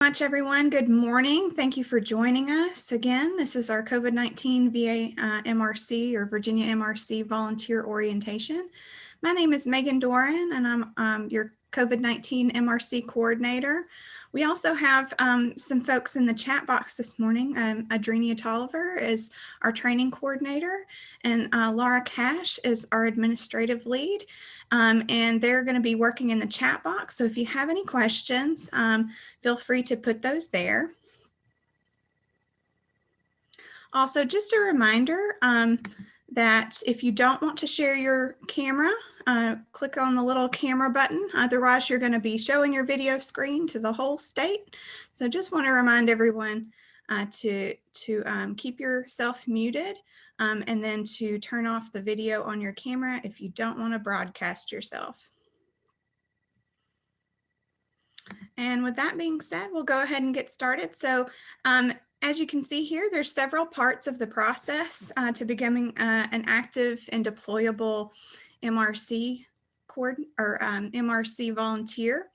Much everyone. Good morning. Thank you for joining us again. This is our COVID-19 VA MRC or Virginia MRC Volunteer Orientation. My name is Megan Doran and I'm your COVID-19 MRC coordinator. We also have some folks in the chat box this morning. Adrenia Tolliver is our training coordinator and Laura Cash is our administrative lead. And they're going to be working in the chat box. So if you have any questions, feel free to put those there. Also, just a reminder that if you don't want to share your camera, click on the little camera button. Otherwise, you're going to be showing your video screen to the whole state. So just want to remind everyone to keep yourself muted and then to turn off the video on your camera if you don't want to broadcast yourself. And with that being said, we'll go ahead and get started. So as you can see here, there's several parts of the process to becoming an active and deployable MRC MRC volunteer.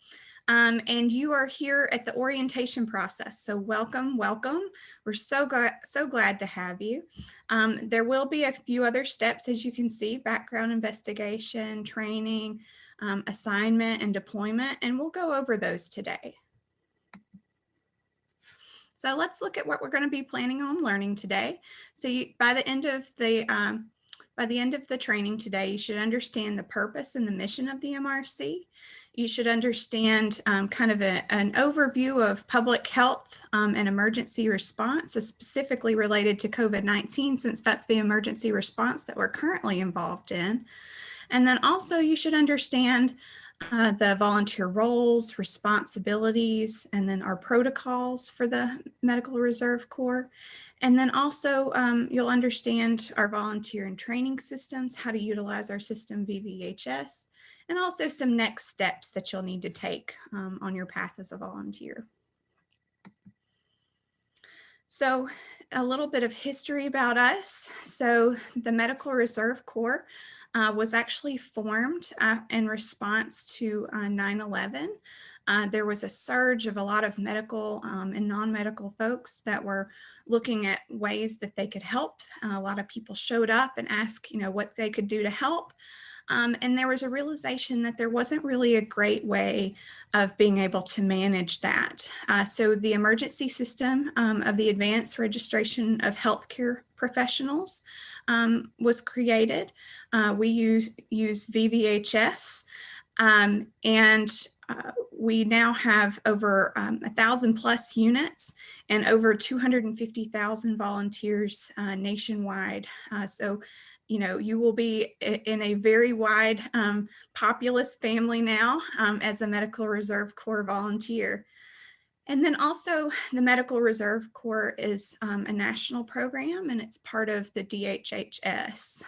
And you are here at the orientation process. So welcome, welcome. We're so glad to have you. There will be a few other steps, as you can see: background investigation, training, assignment, and deployment, and we'll go over those today. So let's look at what we're going to be planning on learning today. So by the end of the training today, you should understand the purpose and the mission of the MRC. You should understand kind of an overview of public health and emergency response, specifically related to COVID-19, since that's the emergency response that we're currently involved in. And then also you should understand the volunteer roles, responsibilities, and then our protocols for the Medical Reserve Corps. And then also you'll understand our volunteer and training systems, how to utilize our system VVHS, and also some next steps that you'll need to take on your path as a volunteer. So a little bit of history about us. So the Medical Reserve Corps was actually formed in response to 9/11. There was a surge of a lot of medical and non-medical folks that were looking at ways that they could help. A lot of people showed up and asked, what they could do to help. And there was a realization that there wasn't really a great way of being able to manage that. So the emergency system of the Advanced Registration of Healthcare Professionals was created. We use VVHS and we now have over 1,000 plus units and over 250,000 volunteers nationwide. So you will be in a very wide populous family now as a Medical Reserve Corps volunteer. And then also the Medical Reserve Corps is a national program, and it's part of the DHHS,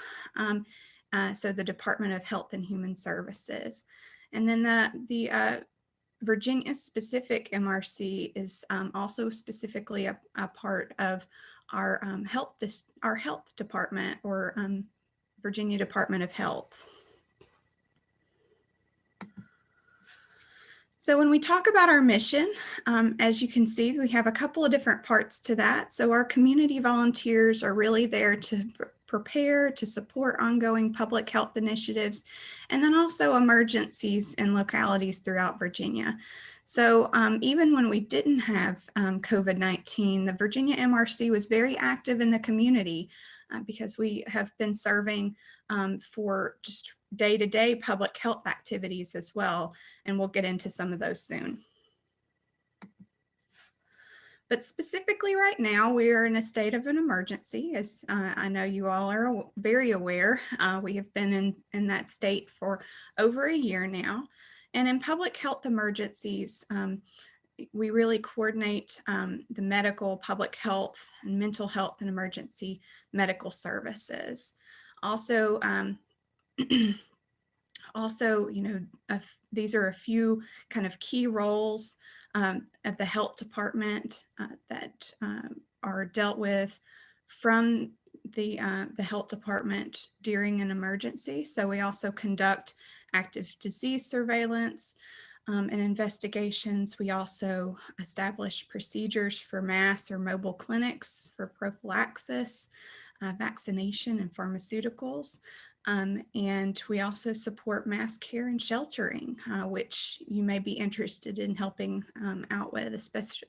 so the Department of Health and Human Services. And then the Virginia specific MRC is also specifically a part of our health department, or Virginia Department of Health. So when we talk about our mission, as you can see, we have a couple of different parts to that. So our community volunteers are really there to prepare, to support ongoing public health initiatives, and then also emergencies in localities throughout Virginia. So even when we didn't have COVID-19, the Virginia MRC was very active in the community because we have been serving for just day-to-day public health activities as well, and we'll get into some of those soon. But specifically right now, we are in a state of an emergency, as I know you all are very aware. We have been in that state for over a year now. And in public health emergencies, we really coordinate the medical, public health, and mental health and emergency medical services. Also, these are a few kind of key roles of the health department that are dealt with from the health department during an emergency. So we also conduct active disease surveillance. and investigations. We also established procedures for mass or mobile clinics for prophylaxis, vaccination, and pharmaceuticals. And we also support mass care and sheltering, which you may be interested in helping out with,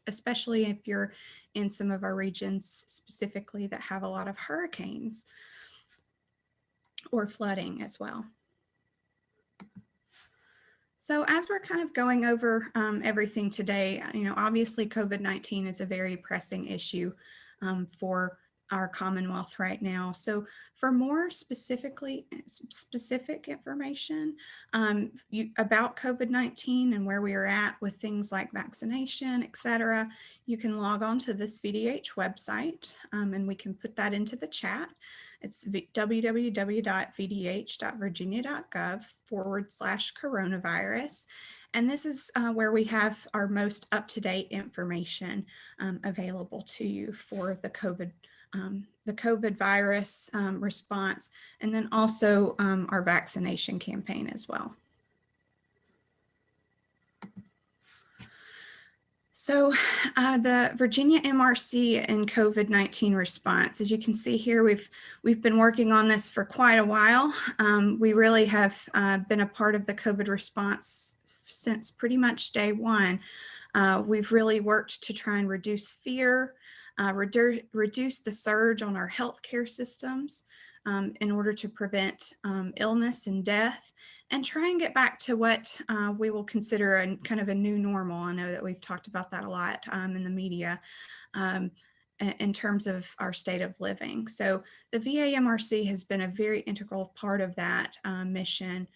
especially if you're in some of our regions specifically that have a lot of hurricanes or flooding as well. So as we're kind of going over everything today, obviously COVID-19 is a very pressing issue for our Commonwealth right now. So for more specific information about COVID-19 and where we are at with things like vaccination, etc., you can log on to this VDH website and we can put that into the chat. It's www.vdh.virginia.gov/coronavirus. And this is where we have our most up-to-date information available to you for the COVID virus response, and then also our vaccination campaign as well. So the Virginia MRC and COVID-19 response, as you can see here, we've been working on this for quite a while. We really have been a part of the COVID response since pretty much day one. We've really worked to try and reduce fear, reduce the surge on our healthcare systems in order to prevent illness and death, and try and get back to what we will consider a kind of a new normal. I know that we've talked about that a lot in the media in terms of our state of living. So the VA MRC has been a very integral part of that mission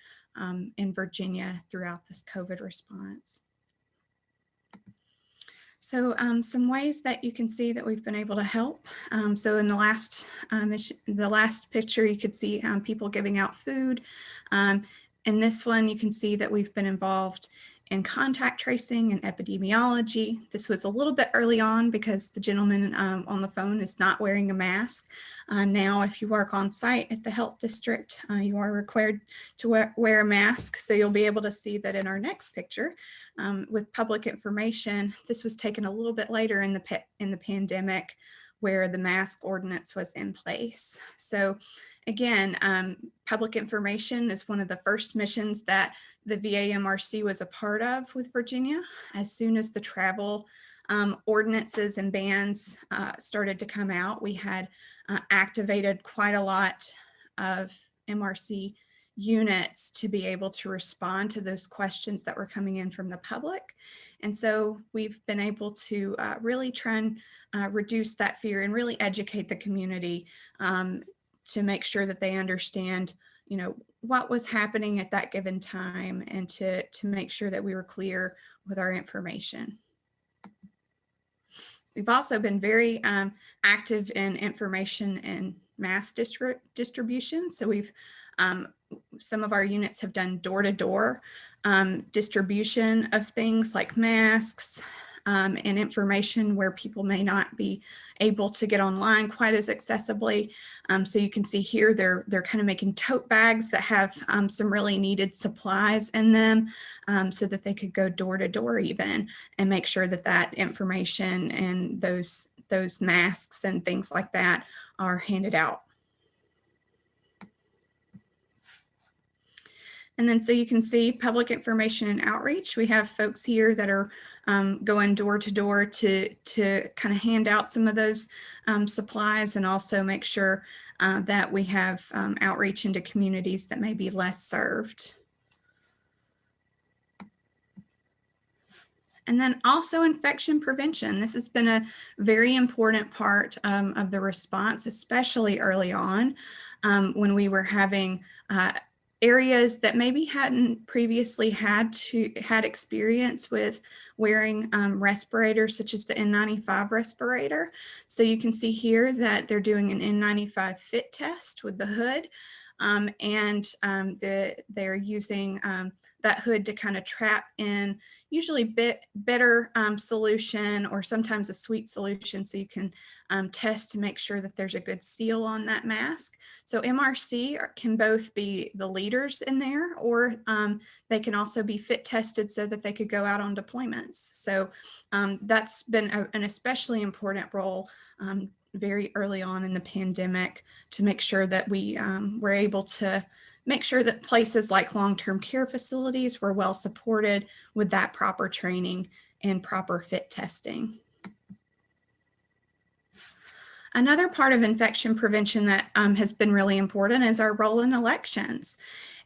in Virginia throughout this COVID response. So some ways that you can see that we've been able to help. So in the last picture, you could see people giving out food. In this one, you can see that we've been involved in contact tracing and epidemiology. This was a little bit early on because the gentleman on the phone is not wearing a mask. Now, if you work on site at the health district, you are required to wear a mask. So you'll be able to see that in our next picture with public information. This was taken a little bit later in the pandemic, where the mask ordinance was in place. So again, public information is one of the first missions that the VA MRC was a part of with Virginia. As soon as the travel ordinances and bans started to come out, we had activated quite a lot of MRC units to be able to respond to those questions that were coming in from the public. And so we've been able to really try and reduce that fear and really educate the community to make sure that they understand, what was happening at that given time, and to make sure that we were clear with our information. We've also been very active in information and mass distribution. So we've some of our units have done door-to-door distribution of things like masks and information where people may not be able to get online quite as accessibly. So you can see here they're kind of making tote bags that have some really needed supplies in them so that they could go door-to-door even and make sure that that information and those masks and things like that are handed out. And then so you can see public information and outreach. We have folks here that are going door to door to kind of hand out some of those supplies, and also make sure that we have outreach into communities that may be less served. And then also infection prevention. This has been a very important part of the response, especially early on when we were having areas that maybe hadn't previously had experience with wearing respirators, such as the N95 respirator. So you can see here that they're doing an N95 fit test with the hood, and they're using that hood to kind of trap in usually bitter solution, or sometimes a sweet solution, so you can test to make sure that there's a good seal on that mask. So MRC can both be the leaders in there, or they can also be fit tested so that they could go out on deployments. So that's been an especially important role very early on in the pandemic, to make sure that we were able to make sure that places like long-term care facilities were well supported with that proper training and proper fit testing. Another part of infection prevention that has been really important is our role in elections.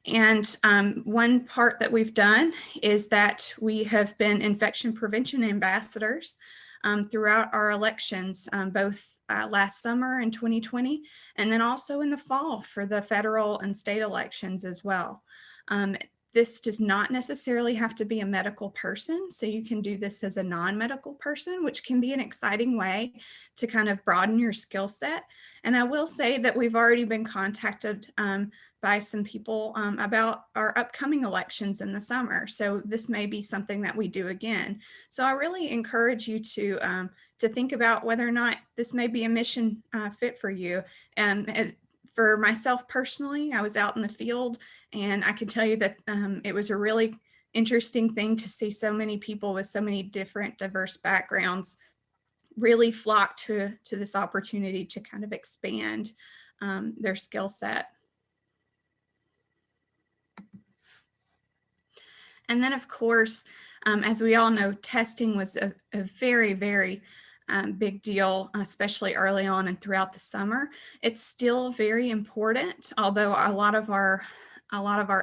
And one part that we've done is that we have been infection prevention ambassadors throughout our elections, both last summer in 2020, and then also in the fall for the federal and state elections as well. This does not necessarily have to be a medical person, so you can do this as a non-medical person, which can be an exciting way to kind of broaden your skill set. And I will say that we've already been contacted by some people about our upcoming elections in the summer. So this may be something that we do again. So I really encourage you to think about whether or not this may be a mission fit for you. For myself personally, I was out in the field, and I can tell you that it was a really interesting thing to see so many people with so many different diverse backgrounds really flock to this opportunity to kind of expand their skill set. And then, of course, as we all know, testing was a very, very big deal, especially early on and throughout the summer. It's still very important, although a lot of our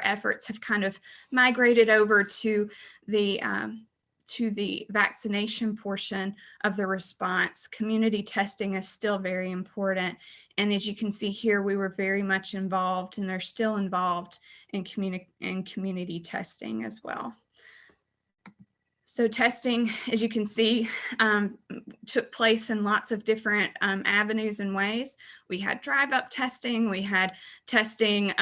efforts have kind of migrated over to the vaccination portion of the response. Community testing is still very important. And as you can see here, we were very much involved, and they're still involved in community testing as well. So testing, as you can see, took place in lots of different avenues and ways. We had drive-up testing, we had testing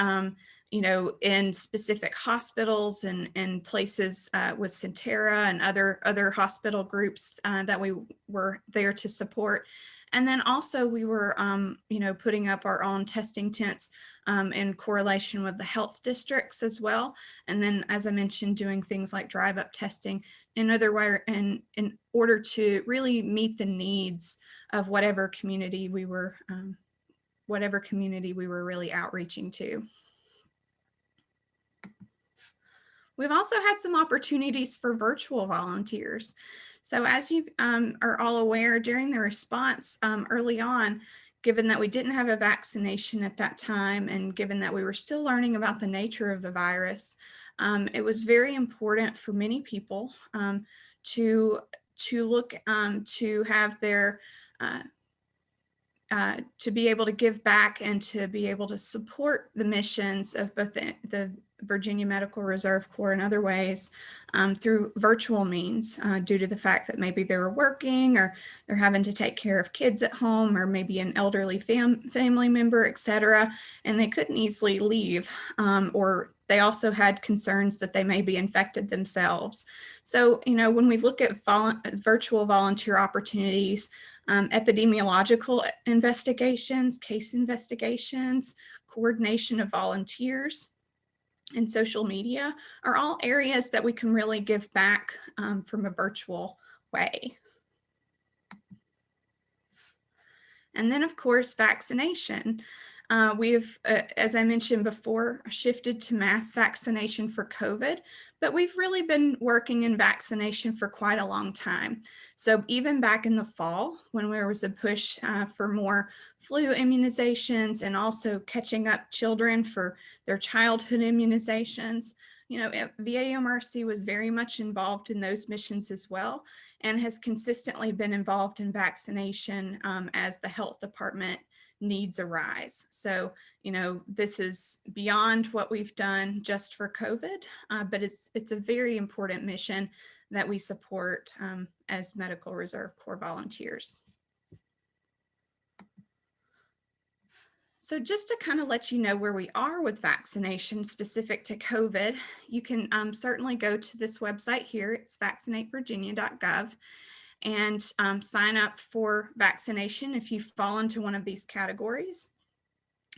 in specific hospitals and places with Centera and other hospital groups that we were there to support. And then also we were, putting up our own testing tents in correlation with the health districts as well. And then, as I mentioned, doing things like drive-up testing in order to really meet the needs of whatever community we were really outreaching to. We've also had some opportunities for virtual volunteers. So as you are all aware, during the response early on, given that we didn't have a vaccination at that time, and given that we were still learning about the nature of the virus, it was very important for many people to look to have their to be able to give back and to be able to support the missions of both the Virginia Medical Reserve Corps and other ways through virtual means, due to the fact that maybe they were working, or they're having to take care of kids at home, or maybe an elderly family member, etc. And they couldn't easily leave, or they also had concerns that they may be infected themselves. So, when we look at virtual volunteer opportunities, epidemiological investigations, case investigations, coordination of volunteers, and social media are all areas that we can really give back from a virtual way. And then, of course, vaccination. We've, as I mentioned before, shifted to mass vaccination for COVID, but we've really been working in vaccination for quite a long time. So even back in the fall, when there was a push for more flu immunizations and also catching up children for their childhood immunizations, VA-MRC was very much involved in those missions as well, and has consistently been involved in vaccination as the health department needs arise. So, this is beyond what we've done just for COVID, but it's a very important mission that we support as Medical Reserve Corps volunteers. So just to kind of let you know where we are with vaccination specific to COVID, you can certainly go to this website here. It's vaccinatevirginia.gov and sign up for vaccination if you fall into one of these categories.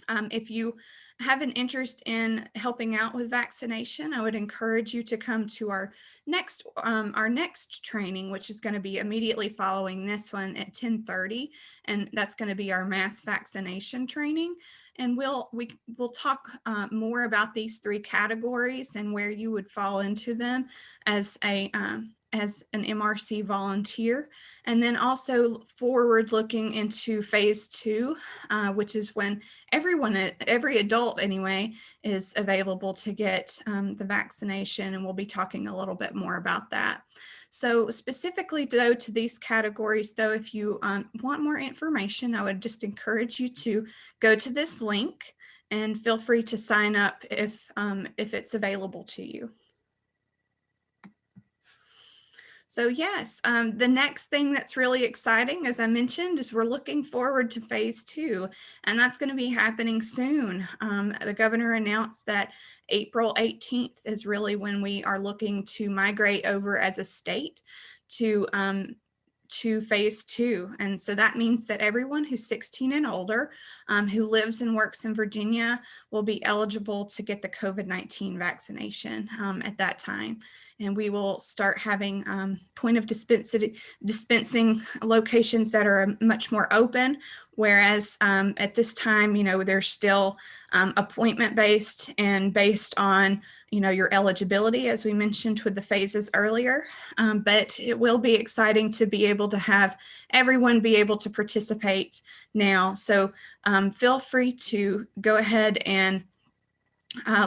If you have an interest in helping out with vaccination, I would encourage you to come to our next training, which is going to be immediately following this one at 10:30, and that's going to be our mass vaccination training. And we'll talk more about these three categories and where you would fall into them as an MRC volunteer. And then also forward looking into phase 2, which is when every adult anyway, is available to get the vaccination. And we'll be talking a little bit more about that. So specifically though to these categories though, if you want more information, I would just encourage you to go to this link and feel free to sign up if it's available to you. So yes, the next thing that's really exciting, as I mentioned, is we're looking forward to phase 2, and that's going to be happening soon. The governor announced that April 18th is really when we are looking to migrate over as a state to phase 2. And so that means that everyone who's 16 and older who lives and works in Virginia will be eligible to get the COVID-19 vaccination at that time. And we will start having point of dispensing locations that are much more open, whereas at this time, they're still appointment based and based on your eligibility, as we mentioned with the phases earlier. But it will be exciting to be able to have everyone be able to participate now. So feel free to go ahead and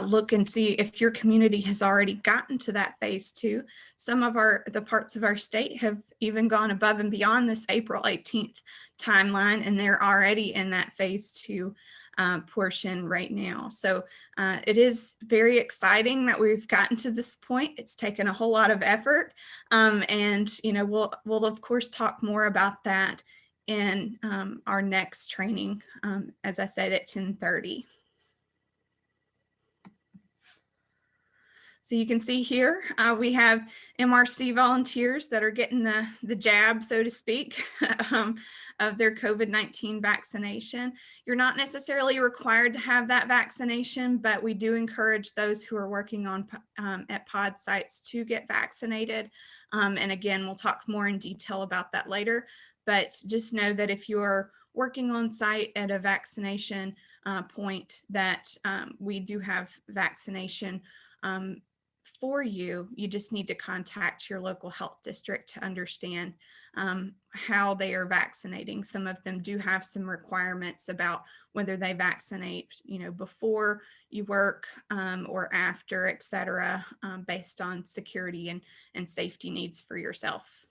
look and see if your community has already gotten to that phase 2. Some of the parts of our state have even gone above and beyond this April 18th timeline, and they're already in that phase 2 portion right now. So it is very exciting that we've gotten to this point. It's taken a whole lot of effort, and we'll of course talk more about that in our next training, as I said, at 10:30. So you can see here, we have MRC volunteers that are getting the jab, so to speak, of their COVID-19 vaccination. You're not necessarily required to have that vaccination, but we do encourage those who are working on at pod sites to get vaccinated. And again, we'll talk more in detail about that later, but just know that if you're working on site at a vaccination point, that we do have vaccination for you. You just need to contact your local health district to understand how they are vaccinating. Some of them do have some requirements about whether they vaccinate, before you work or after, et cetera, based on security and safety needs for yourself.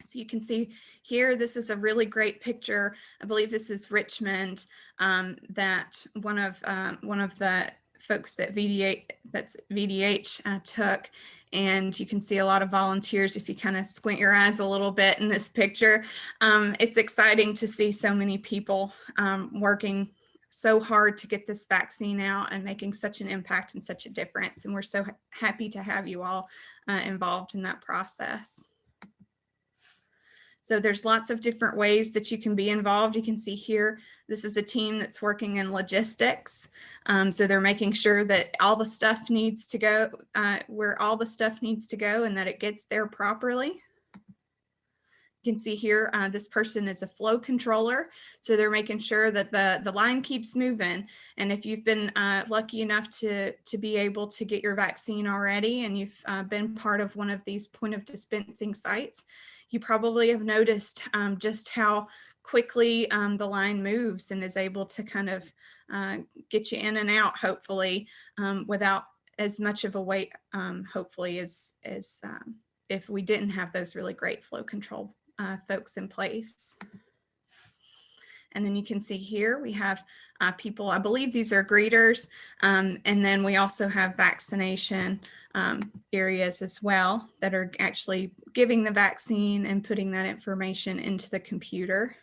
So you can see here, this is a really great picture. I believe this is Richmond, that one of the folks that VDH took, and you can see a lot of volunteers if you kind of squint your eyes a little bit in this picture. It's exciting to see so many people working so hard to get this vaccine out and making such an impact and such a difference, and we're so happy to have you all involved in that process. So there's lots of different ways that you can be involved. You can see here, this is a team that's working in logistics. So they're making sure that all the stuff needs to go where all the stuff needs to go and that it gets there properly. You can see here, this person is a flow controller. So they're making sure that the line keeps moving. And if you've been lucky enough to be able to get your vaccine already, and you've been part of one of these point of dispensing sites, you probably have noticed just how quickly the line moves and is able to kind of get you in and out, hopefully, without as much of a wait, hopefully, as if we didn't have those really great flow control folks in place. And then you can see here we have people, I believe these are greeters, and then we also have vaccination areas as well that are actually giving the vaccine and putting that information into the computer.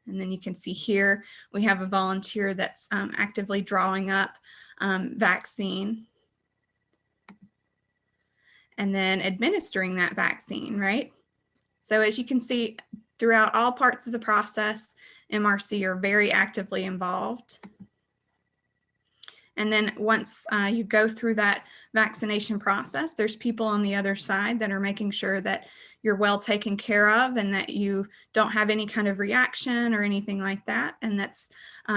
And then you can see here, we have a volunteer that's actively drawing up vaccine and then administering that vaccine, right? So as you can see, throughout all parts of the process, MRC are very actively involved. And then once you go through that vaccination process, there's people on the other side that are making sure that you're well taken care of and that you don't have any kind of reaction or anything like that. And that's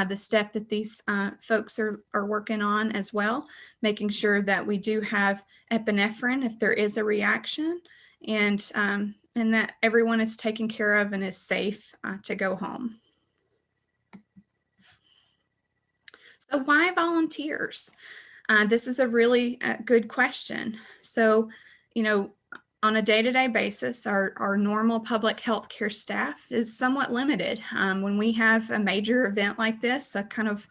the step that these folks are working on as well, making sure that we do have epinephrine if there is a reaction, and that everyone is taken care of and is safe to go home. So why volunteers? This is a really good question. So, you know, on a day-to-day basis, our normal public health care staff is somewhat limited. When we have a major event like this, a kind of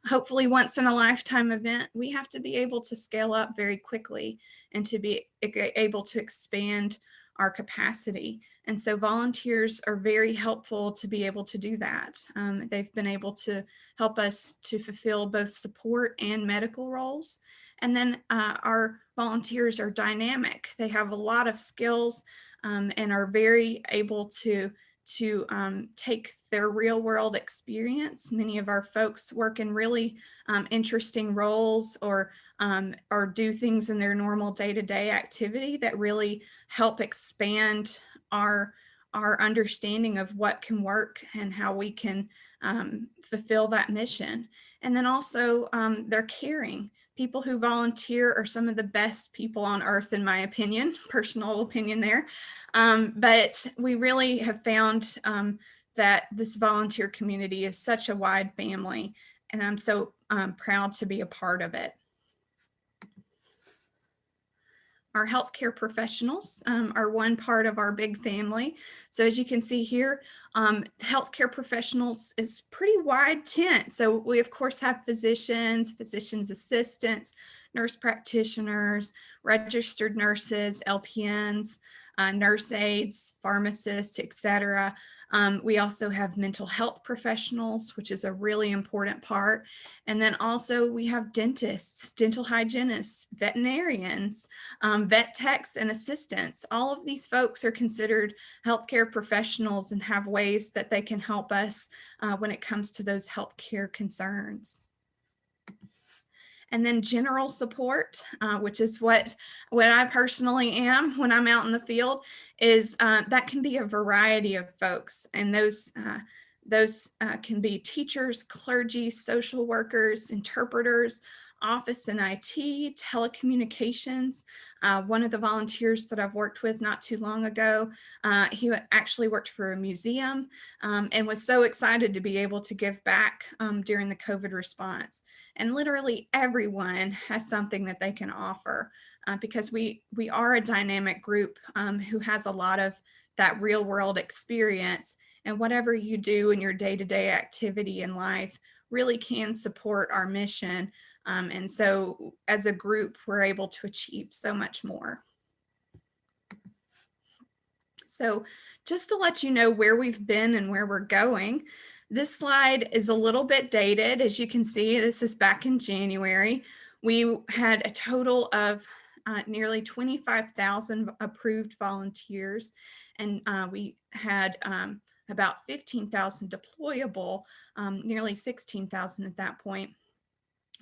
hopefully once in a lifetime event, we have to be able to scale up very quickly and to be able to expand our capacity. And so volunteers are very helpful to be able to do that. They've been able to help us to fulfill both support and medical roles. And then our volunteers are dynamic. They have a lot of skills and are very able to take their real world experience. Many of our folks work in really interesting roles or do things in their normal day-to-day activity that really help expand our understanding of what can work and how we can fulfill that mission. And then also they're caring. People who volunteer are some of the best people on earth, in my opinion, personal opinion there. But we really have found that this volunteer community is such a wide family, and I'm so proud to be a part of it. Our healthcare professionals are one part of our big family. So as you can see here, healthcare professionals is pretty wide tent. So we of course have physicians, physician's assistants, nurse practitioners, registered nurses, LPNs, nurse aides, pharmacists, etc. We also have mental health professionals, which is a really important part. And then also we have dentists, dental hygienists, veterinarians, vet techs and assistants. All of these folks are considered healthcare professionals and have ways that they can help us when it comes to those healthcare concerns. And then general support, which is what I personally am when I'm out in the field, is that can be a variety of folks. And those can be teachers, clergy, social workers, interpreters, office and IT, telecommunications. One of the volunteers that I've worked with not too long ago, he actually worked for a museum and was so excited to be able to give back during the COVID response. And literally everyone has something that they can offer because we are a dynamic group who has a lot of that real world experience, and whatever you do in your day-to-day activity in life really can support our mission. And so as a group, we're able to achieve so much more. So just to let you know where we've been and where we're going, this slide is a little bit dated. As you can see, this is back in January. We had a total of nearly 25,000 approved volunteers, and we had about 15,000 deployable, nearly 16,000 at that point.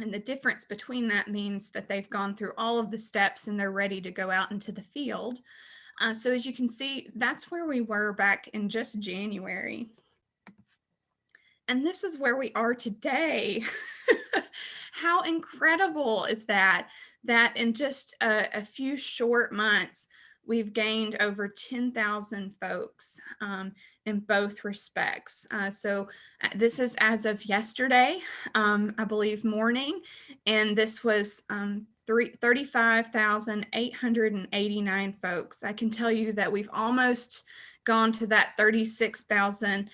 And the difference between that means that they've gone through all of the steps and they're ready to go out into the field. So as you can see, that's where we were back in just January. And this is where we are today. How incredible is that? That in just a few short months, we've gained over 10,000 folks in both respects. So this is as of yesterday, I believe morning, and this was 35,889 folks. I can tell you that we've almost gone to that 36,000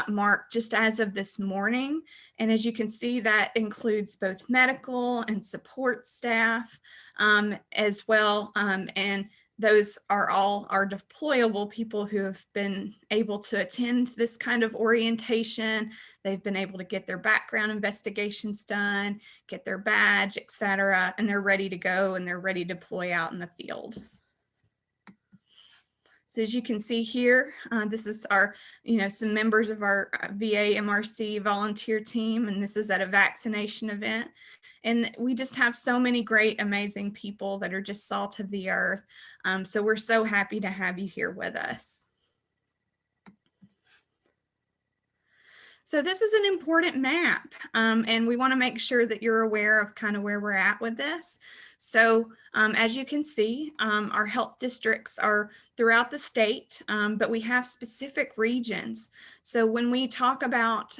mark just as of this morning. And as you can see, that includes both medical and support staff as well. And those are all our deployable people who have been able to attend this kind of orientation. They've been able to get their background investigations done, get their badge, etc., and they're ready to go and they're ready to deploy out in the field. So as you can see here, this is our, some members of our VA MRC Volunteer TEAM, and this is at a vaccination event. And we just have so many great, amazing people that are just salt of the earth. So we're so happy to have you here with us. So this is an important map, and we want to make sure that you're aware of kind of where we're at with this. So as you can see, our health districts are throughout the state, but we have specific regions. So when we talk about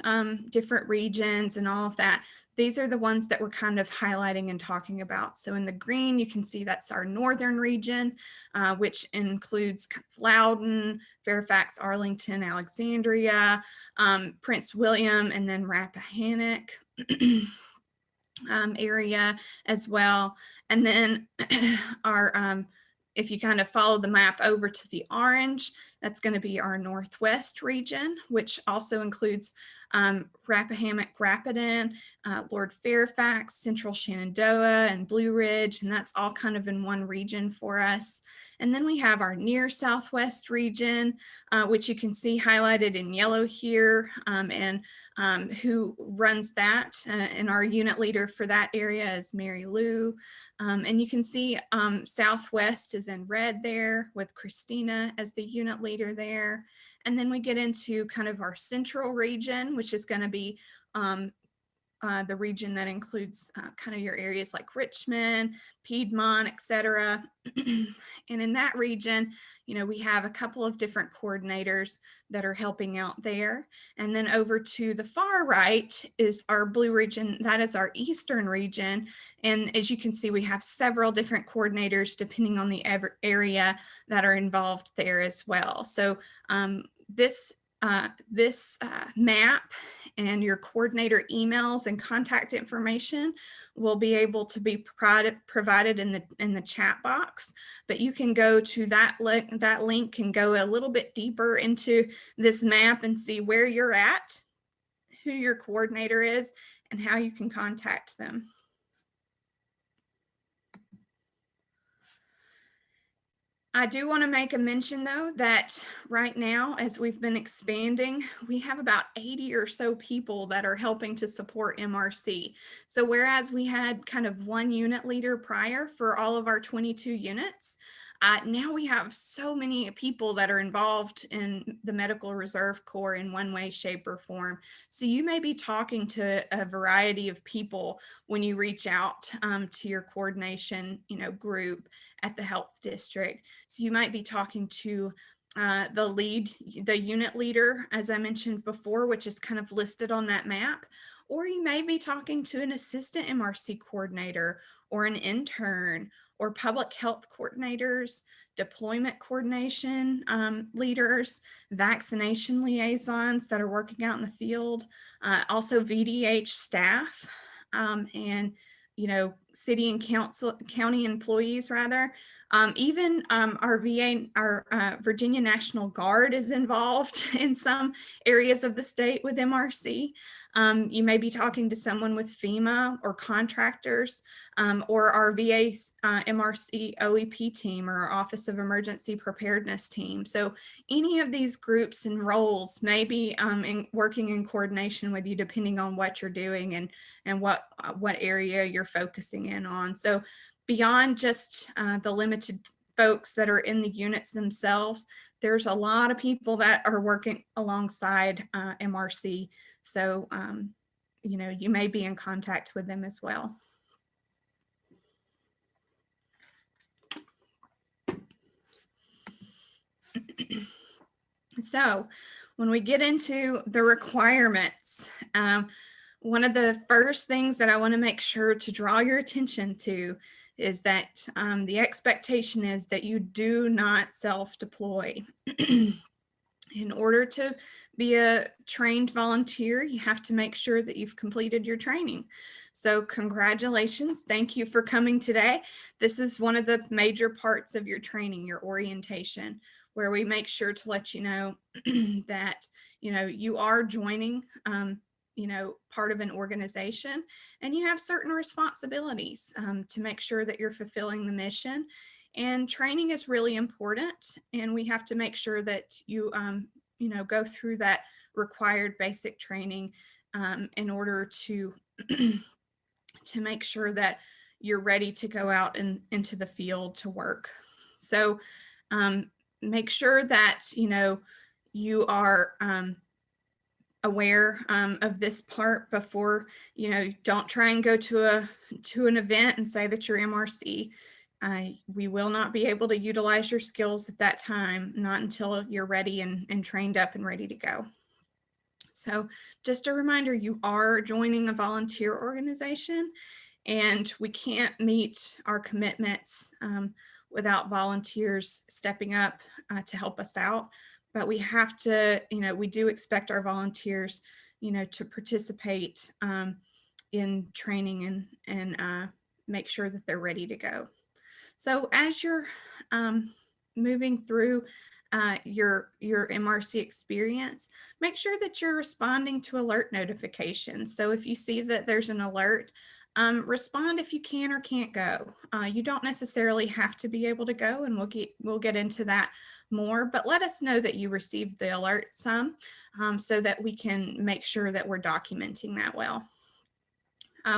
different regions and all of that, these are the ones that we're kind of highlighting and talking about. So in the green, you can see that's our northern region, which includes Loudoun, Fairfax, Arlington, Alexandria, Prince William, and then Rappahannock area as well. And then our if you kind of follow the map over to the orange, that's going to be our northwest region, which also includes Rappahannock, Rapidan, Lord Fairfax, Central Shenandoah, and Blue Ridge, and that's all kind of in one region for us. And then we have our near southwest region, which you can see highlighted in yellow here, and who runs that, and our unit leader for that area is Mary Lou. And you can see Southwest is in red there with Christina as the unit leader there. And then we get into kind of our central region, which is going to be the region that includes kind of your areas like Richmond, Piedmont, etc. And in that region, we have a couple of different coordinators that are helping out there. And then over to the far right is our blue region. That is our eastern region. And as you can see, we have several different coordinators depending on the area that are involved there as well. So this map and your coordinator emails and contact information will be able to be provided in the chat box, but you can go to that link and go a little bit deeper into this map and see where you're at, who your coordinator is, and how you can contact them. I do want to make a mention though that right now, as we've been expanding, we have about 80 or so people that are helping to support MRC. So whereas we had kind of one unit leader prior for all of our 22 units, now we have so many people that are involved in the Medical Reserve Corps in one way, shape, or form. So you may be talking to a variety of people when you reach out to your coordination, group at the health district. So you might be talking to the unit leader, as I mentioned before, which is kind of listed on that map, or you may be talking to an assistant MRC coordinator or an intern or public health coordinators, deployment coordination leaders, vaccination liaisons that are working out in the field, also VDH staff, and city and county employees rather. Even our VA, our Virginia National Guard is involved in some areas of the state with MRC. You may be talking to someone with FEMA or contractors, or our VA MRC OEP team or our Office of Emergency Preparedness team. So any of these groups and roles may be working in coordination with you depending on what you're doing and what area you're focusing in on. So beyond just the limited folks that are in the units themselves, there's a lot of people that are working alongside MRC. So, you may be in contact with them as well. So when we get into the requirements, one of the first things that I want to make sure to draw your attention to is that the expectation is that you do not self-deploy. In order to be a trained volunteer, you have to make sure that you've completed your training. So congratulations. Thank you for coming today. This is one of the major parts of your training, your orientation, where we make sure to let you know that, you are joining, part of an organization, and you have certain responsibilities to make sure that you're fulfilling the mission. And training is really important, and we have to make sure that you, go through that required basic training in order to to make sure that you're ready to go out and into the field to work. So make sure that you are aware of this part before. Don't try and go to an event and say that you're MRC. We will not be able to utilize your skills at that time, not until you're ready and trained up and ready to go. So just a reminder, you are joining a volunteer organization, and we can't meet our commitments without volunteers stepping up to help us out. But we have to, we do expect our volunteers, to participate in training and make sure that they're ready to go. So as you're moving through your MRC experience, make sure that you're responding to alert notifications. So if you see that there's an alert, respond if you can or can't go. You don't necessarily have to be able to go, and we'll get into that more, but let us know that you received the alert so that we can make sure that we're documenting that well.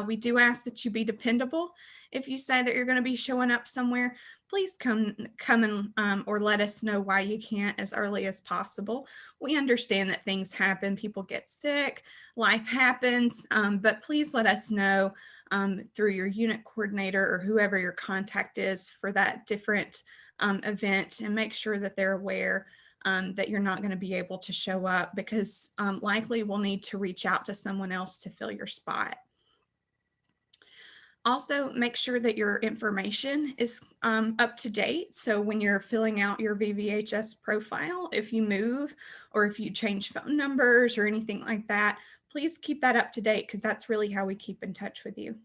We do ask that you be dependable. If you say that you're going to be showing up somewhere, please come and or let us know why you can't as early as possible. We understand that things happen, people get sick, life happens, but please let us know through your unit coordinator or whoever your contact is for that different event, and make sure that they're aware that you're not going to be able to show up, because likely we'll need to reach out to someone else to fill your spot. Also, make sure that your information is up to date. So when you're filling out your VVHS profile, if you move or if you change phone numbers or anything like that, please keep that up to date, because that's really how we keep in touch with you.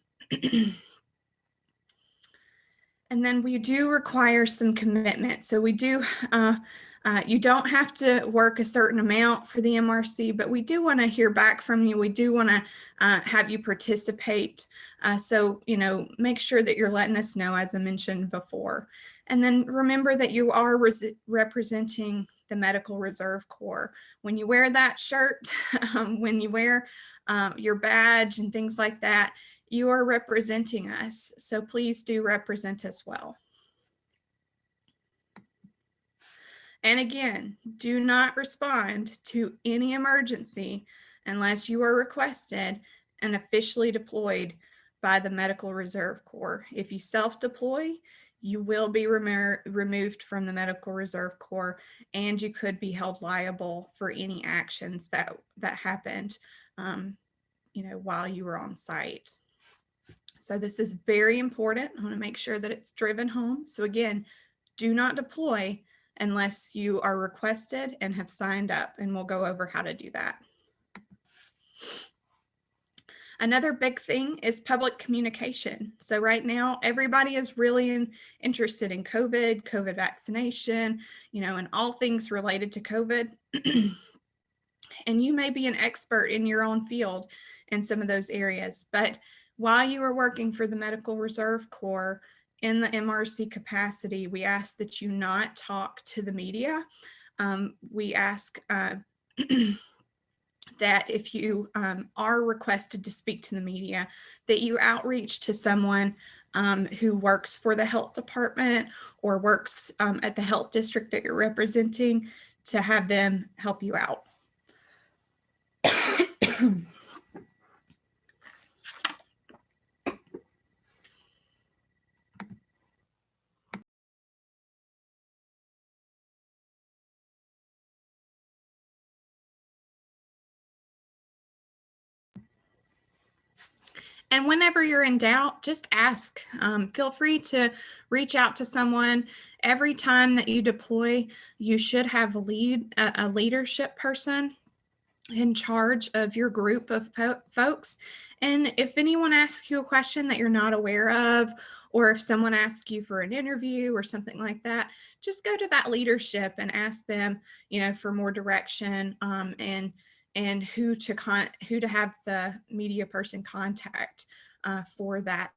And then we do require some commitment. So we do, you don't have to work a certain amount for the MRC, but we do want to hear back from you. We do want to have you participate. So, make sure that you're letting us know, as I mentioned before. And then remember that you are representing the Medical Reserve Corps. When you wear that shirt, when you wear your badge and things like that, you are representing us. So please do represent us well. And again, do not respond to any emergency unless you are requested and officially deployed by the Medical Reserve Corps. If you self-deploy, you will be removed from the Medical Reserve Corps, and you could be held liable for any actions that happened, while you were on site. So this is very important. I want to make sure that it's driven home. So again, do not deploy unless you are requested and have signed up, and we'll go over how to do that. Another big thing is public communication. So right now, everybody is really interested in COVID vaccination, and all things related to COVID. And you may be an expert in your own field in some of those areas, but while you are working for the Medical Reserve Corps in the MRC capacity, we ask that you not talk to the media. We ask that if you are requested to speak to the media, that you outreach to someone who works for the health department or works at the health district that you're representing, to have them help you out. And whenever you're in doubt, just ask. Feel free to reach out to someone. Every time that you deploy, you should have a leadership person in charge of your group of folks. And if anyone asks you a question that you're not aware of, or if someone asks you for an interview or something like that, just go to that leadership and ask them, for more direction, and who to have the media person contact for that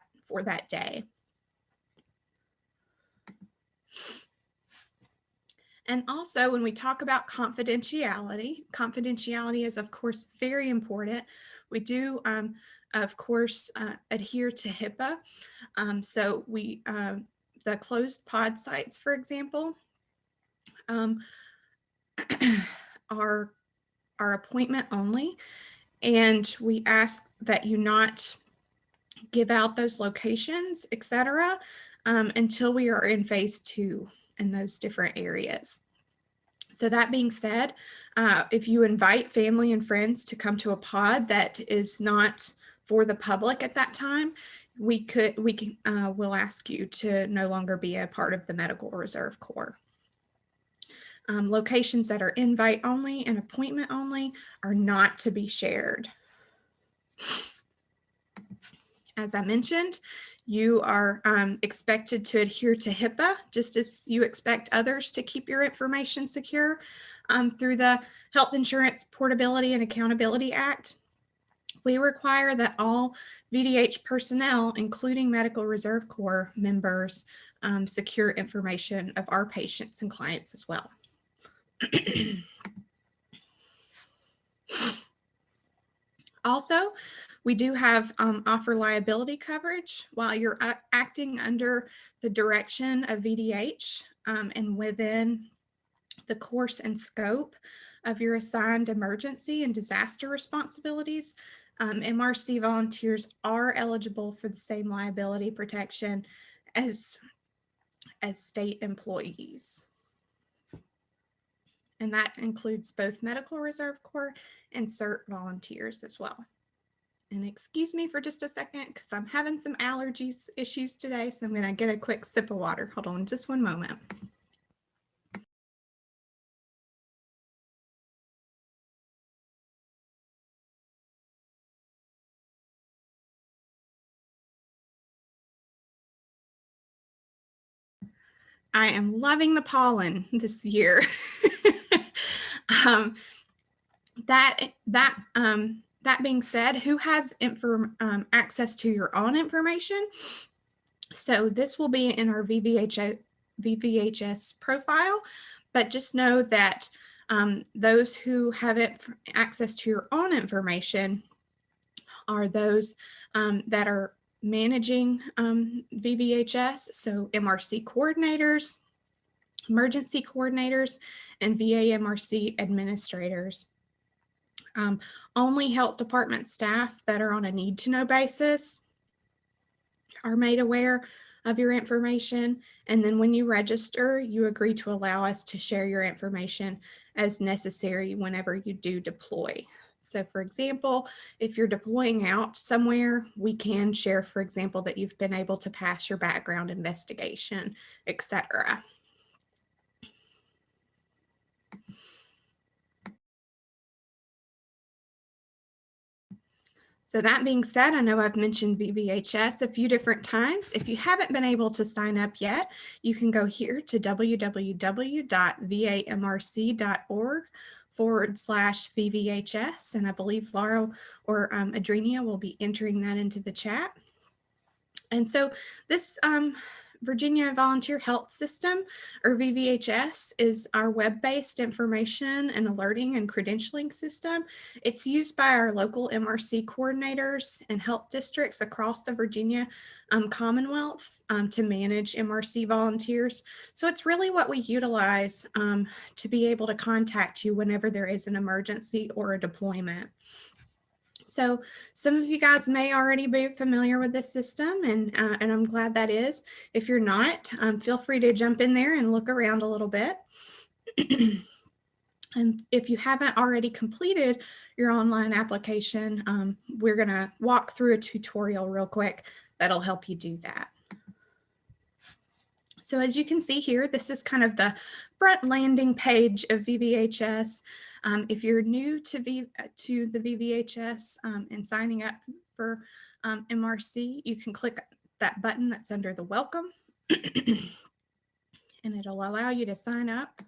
day. And also, when we talk about confidentiality is, of course, very important. We do, of course, adhere to HIPAA. So the closed pod sites, for example, are appointment only. And we ask that you not give out those locations, etc., until we are in phase 2 in those different areas. So that being said, if you invite family and friends to come to a pod that is not for the public at that time, we'll ask you to no longer be a part of the Medical Reserve Corps. Locations that are invite only and appointment only are not to be shared. As I mentioned, you are expected to adhere to HIPAA, just as you expect others to keep your information secure through the Health Insurance Portability and Accountability Act. We require that all VDH personnel, including Medical Reserve Corps members, secure information of our patients and clients as well. Also, we do have offer liability coverage while you're acting under the direction of VDH and within the course and scope of your assigned emergency and disaster responsibilities. MRC volunteers are eligible for the same liability protection as state employees. And that includes both Medical Reserve Corps and CERT volunteers as well. And excuse me for just a second, because I'm having some allergies issues today, so I'm going to get a quick sip of water. Hold on just one moment. I am loving the pollen this year. That being said, who has access to your own information? So this will be in our VVHS profile, but just know that those who have access to your own information are those that are managing VVHS, so MRC coordinators, emergency coordinators, and VA MRC administrators. Only health department staff that are on a need-to-know basis are made aware of your information, and then when you register, you agree to allow us to share your information as necessary whenever you do deploy. So for example, if you're deploying out somewhere, we can share, for example, that you've been able to pass your background investigation, etc. So that being said, I know I've mentioned VVHS a few different times. If you haven't been able to sign up yet, you can go here to www.vamrc.org/VVHS. And I believe Laura or Adrenia will be entering that into the chat. And so this Virginia Volunteer Health System, or VVHS, is our web-based information and alerting and credentialing system. It's used by our local MRC coordinators and health districts across the Virginia Commonwealth to manage MRC volunteers. So it's really what we utilize to be able to contact you whenever there is an emergency or a deployment. So some of you guys may already be familiar with this system, and I'm glad that is. If you're not, feel free to jump in there and look around a little bit. And if you haven't already completed your online application, we're going to walk through a tutorial real quick that'll help you do that. So as you can see here, this is kind of the front landing page of VVHS. If you're new to the VVHS and signing up for MRC, you can click that button that's under the welcome and it'll allow you to sign up.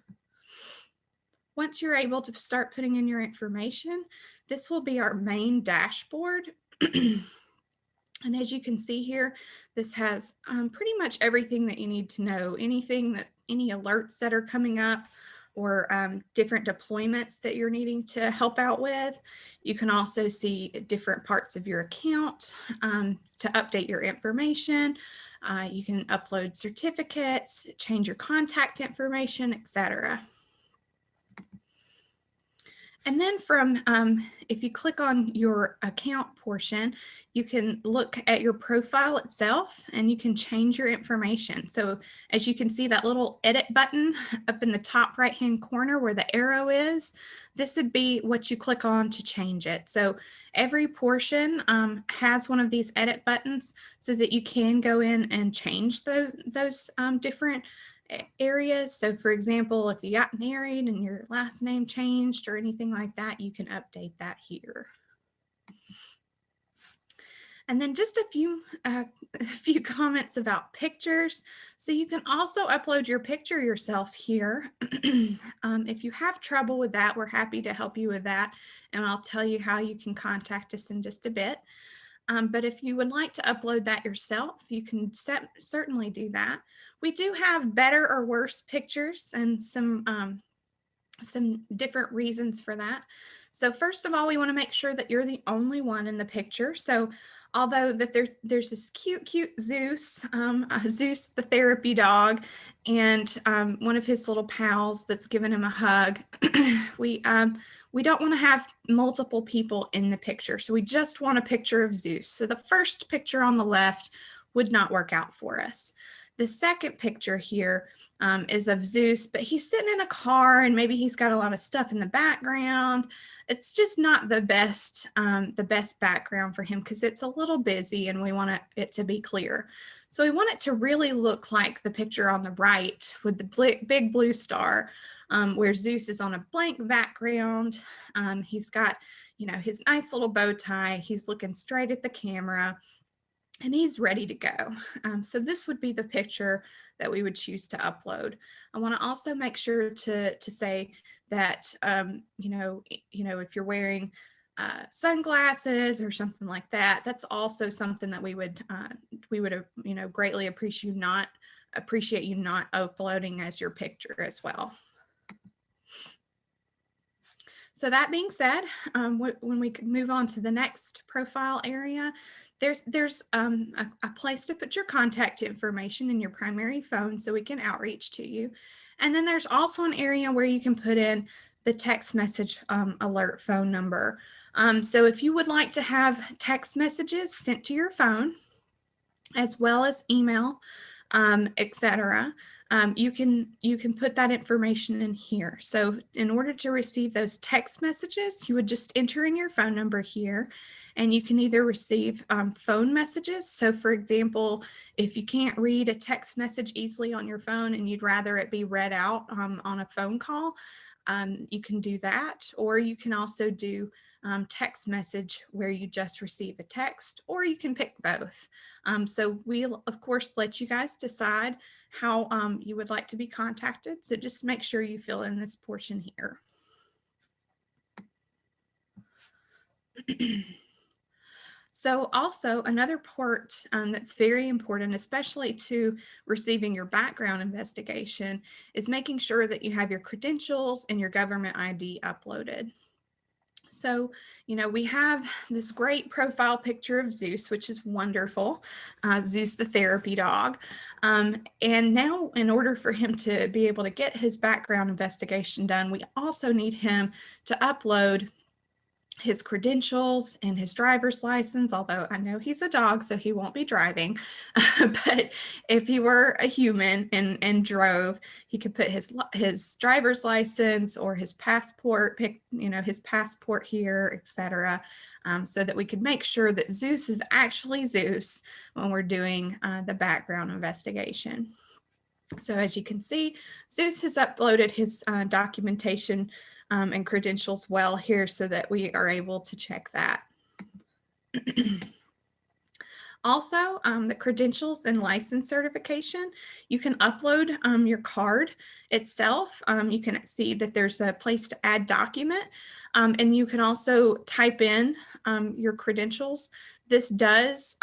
Once you're able to start putting in your information, this will be our main dashboard. And as you can see here, this has pretty much everything that you need to know, any alerts that are coming up or different deployments that you're needing to help out with. You can also see different parts of your account to update your information. You can upload certificates, change your contact information, etc. And then if you click on your account portion, you can look at your profile itself and you can change your information. So as you can see that little edit button up in the top right-hand corner where the arrow is, this would be what you click on to change it. So every portion has one of these edit buttons so that you can go in and change those different areas. So for example, if you got married and your last name changed or anything like that, you can update that here. And then just a few comments about pictures. So you can also upload your picture yourself here. If you have trouble with that, we're happy to help you with that. And I'll tell you how you can contact us in just a bit. But if you would like to upload that yourself, you can certainly do that. We do have better or worse pictures and some different reasons for that. So first of all, we want to make sure that you're the only one in the picture. So although that there's this cute Zeus, Zeus the therapy dog, and one of his little pals that's giving him a hug, we don't want to have multiple people in the picture. So we just want a picture of Zeus. So the first picture on the left would not work out for us. The second picture here is of Zeus, but he's sitting in a car and maybe he's got a lot of stuff in the background. It's just not the best background for him because it's a little busy and we want it to be clear. So we want it to really look like the picture on the right with the big blue star, where Zeus is on a blank background. He's got, his nice little bow tie. He's looking straight at the camera. And he's ready to go. So this would be the picture that we would choose to upload. I want to also make sure to say that, if you're wearing sunglasses or something like that, that's also something that we would greatly appreciate you not uploading as your picture as well. So that being said, when we move on to the next profile area, there's a place to put your contact information in your primary phone so we can outreach to you. And then there's also an area where you can put in the text message alert phone number. So if you would like to have text messages sent to your phone, as well as email, etc., you can put that information in here. So in order to receive those text messages, you would just enter in your phone number here, and you can either receive phone messages. So for example, if you can't read a text message easily on your phone and you'd rather it be read out on a phone call, you can do that. Or you can also do text message where you just receive a text, or you can pick both. So we'll of course let you guys decide how you would like to be contacted. So just make sure you fill in this portion here. So also another part that's very important, especially to receiving your background investigation, is making sure that you have your credentials and your government ID uploaded. So, we have this great profile picture of Zeus, which is wonderful, Zeus the therapy dog. And now in order for him to be able to get his background investigation done, we also need him to upload his credentials and his driver's license, although I know he's a dog, so he won't be driving. But if he were a human and drove, he could put his driver's license or his passport, pick his passport here, etc., so that we could make sure that Zeus is actually Zeus when we're doing the background investigation. So as you can see, Zeus has uploaded his documentation and credentials well here so that we are able to check that. Also, the credentials and license certification, you can upload your card itself. You can see that there's a place to add document, and you can also type in your credentials. This does,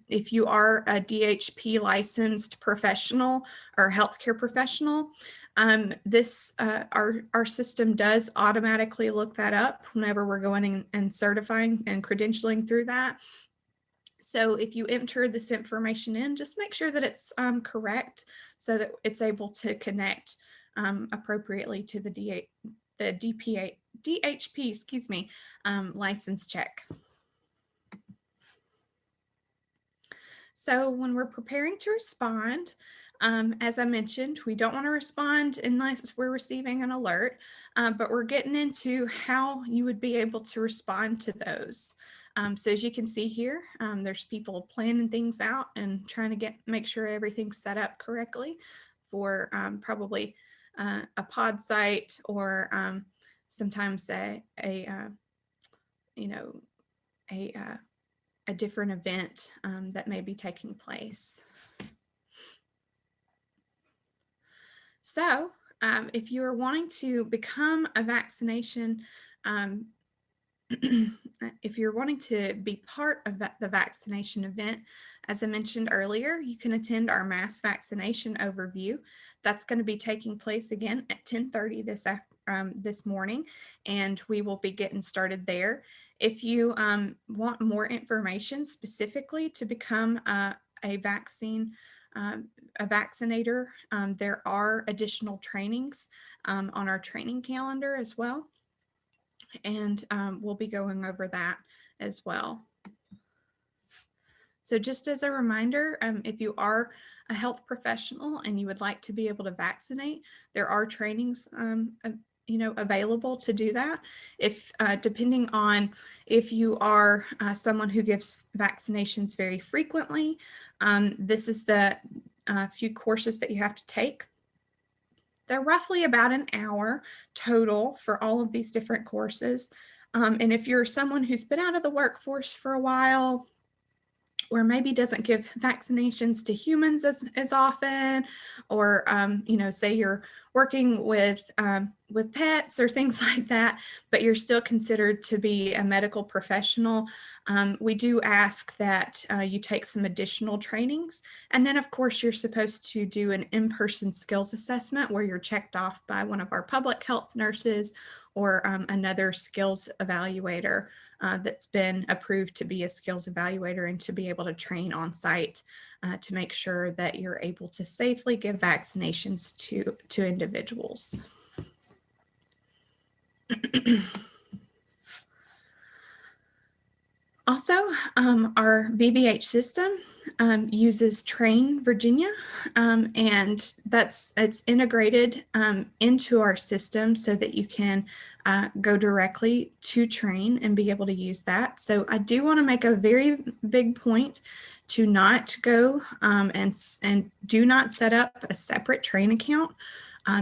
if you are a DHP licensed professional or healthcare professional, our system does automatically look that up whenever we're going and certifying and credentialing through that. So if you enter this information in, just make sure that it's correct so that it's able to connect appropriately to the DHP, license check. So when we're preparing to respond, as I mentioned, we don't want to respond unless we're receiving an alert, but we're getting into how you would be able to respond to those. So as you can see here, there's people planning things out and trying to make sure everything's set up correctly for probably a pod site or sometimes a different event that may be taking place. So if you are wanting to become a vaccination, if you're wanting to be part of the vaccination event, as I mentioned earlier, you can attend our mass vaccination overview. That's going to be taking place again at 10:30 this morning, and we will be getting started there. If you want more information specifically to become a vaccinator, there are additional trainings on our training calendar as well. And we'll be going over that as well. So just as a reminder, if you are a health professional and you would like to be able to vaccinate, there are trainings available to do that. If depending on if you are someone who gives vaccinations very frequently, this is the few courses that you have to take. They're roughly about an hour total for all of these different courses. And if you're someone who's been out of the workforce for a while, or maybe doesn't give vaccinations to humans as often, or say you're working with pets or things like that, but you're still considered to be a medical professional, we do ask that you take some additional trainings. And then of course you're supposed to do an in-person skills assessment where you're checked off by one of our public health nurses or another skills evaluator that's been approved to be a skills evaluator and to be able to train on site to make sure that you're able to safely give vaccinations to individuals. Also, our VBH system uses Train Virginia, and it's integrated into our system so that you can go directly to Train and be able to use that. So I do want to make a very big point to not go and do not set up a separate Train account.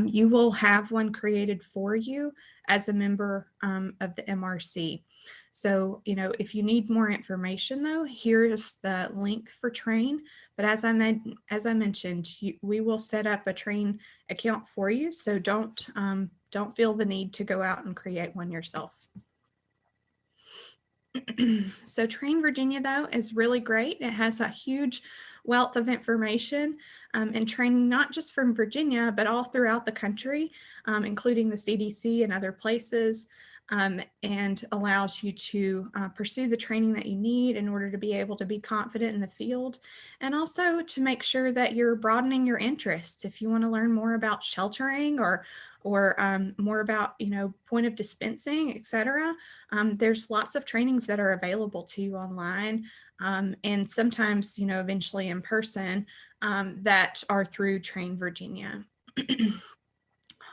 You will have one created for you as a member of the MRC. So, if you need more information though, here's the link for Train. But as I mentioned, we will set up a Train account for you. So don't feel the need to go out and create one yourself. So Train Virginia though is really great. It has a huge wealth of information and training, not just from Virginia, but all throughout the country, including the CDC and other places. And allows you to pursue the training that you need in order to be able to be confident in the field, and also to make sure that you're broadening your interests. If you want to learn more about sheltering or more about point of dispensing, etc., there's lots of trainings that are available to you online, and sometimes eventually in person, that are through Train Virginia.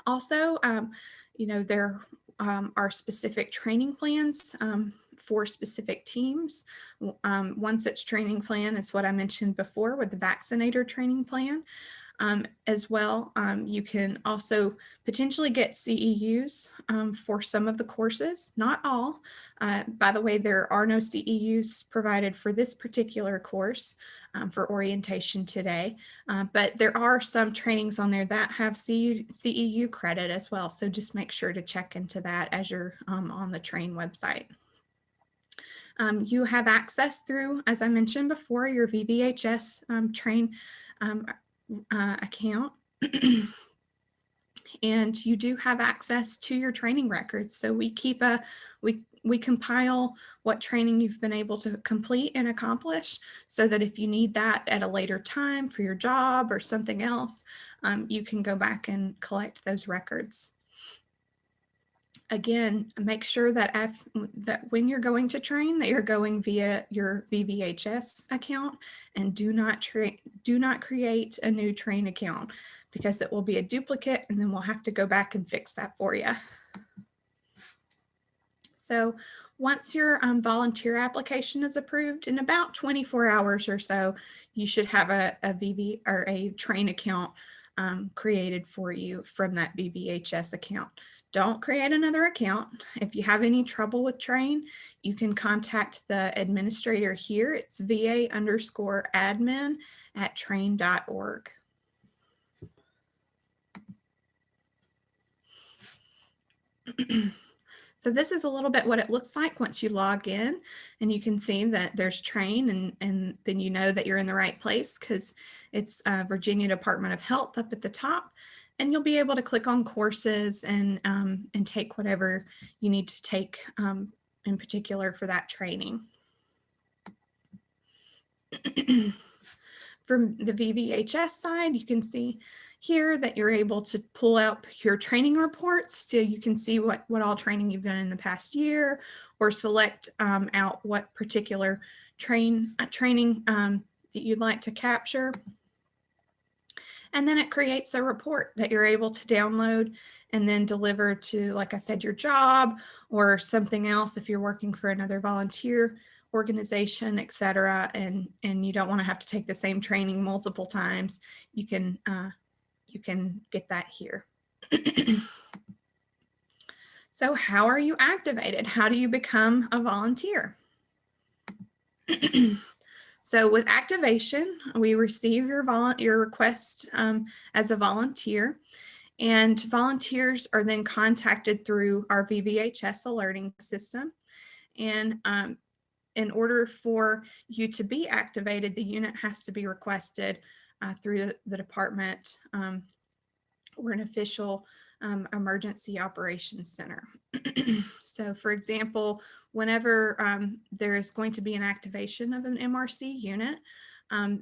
Also, there are specific training plans for specific teams. One such training plan is what I mentioned before with the vaccinator training plan. as well. You can also potentially get CEUs for some of the courses, not all. By the way, there are no CEUs provided for this particular course for orientation today, but there are some trainings on there that have CEU credit as well. So just make sure to check into that as you're on the train website. You have access through, as I mentioned before, your VBHS train account. And you do have access to your training records. So we keep we compile what training you've been able to complete and accomplish, so that if you need that at a later time for your job or something else, you can go back and collect those records. Again, make sure that when you're going to train, that you're going via your VBHS account, and do not create a new train account, because it will be a duplicate and then we'll have to go back and fix that for you. So once your volunteer application is approved, in about 24 hours or so, you should have a train account created for you from that VBHS account. Don't create another account. If you have any trouble with train, you can contact the administrator here. It's va_admin@train.org. So this is a little bit what it looks like once you log in, and you can see that there's train, and then you know that you're in the right place because it's Virginia Department of Health up at the top, and you'll be able to click on courses and take whatever you need to take in particular for that training. From the VBHS side, you can see here that you're able to pull out your training reports, so you can see what all training you've done in the past year, or select out what particular training that you'd like to capture. And then it creates a report that you're able to download and then deliver to, like I said, your job or something else if you're working for another volunteer organization, etc. And you don't want to have to take the same training multiple times. You can get that here. So how are you activated? How do you become a volunteer? So with activation, we receive your request as a volunteer, and volunteers are then contacted through our VBHS alerting system. And in order for you to be activated, the unit has to be requested through the department or an official emergency operations center. So for example, whenever there is going to be an activation of an MRC unit,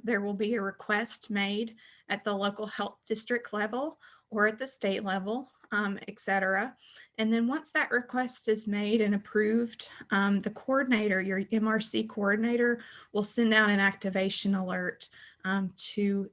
there will be a request made at the local health district level or at the state level, etc. And then once that request is made and approved, the coordinator, your MRC coordinator, will send out an activation alert to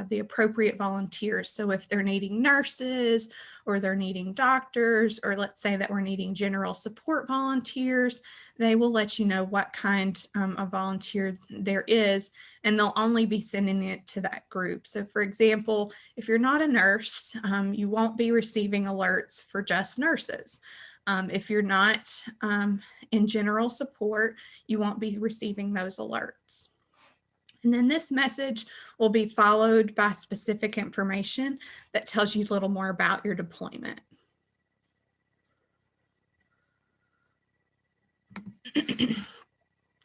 the appropriate volunteers. So if they're needing nurses, or they're needing doctors, or let's say that we're needing general support volunteers, they will let you know what kind of volunteer there is, and they'll only be sending it to that group. So for example, if you're not a nurse, you won't be receiving alerts for just nurses. If you're not in general support, you won't be receiving those alerts. And then this message will be followed by specific information that tells you a little more about your deployment.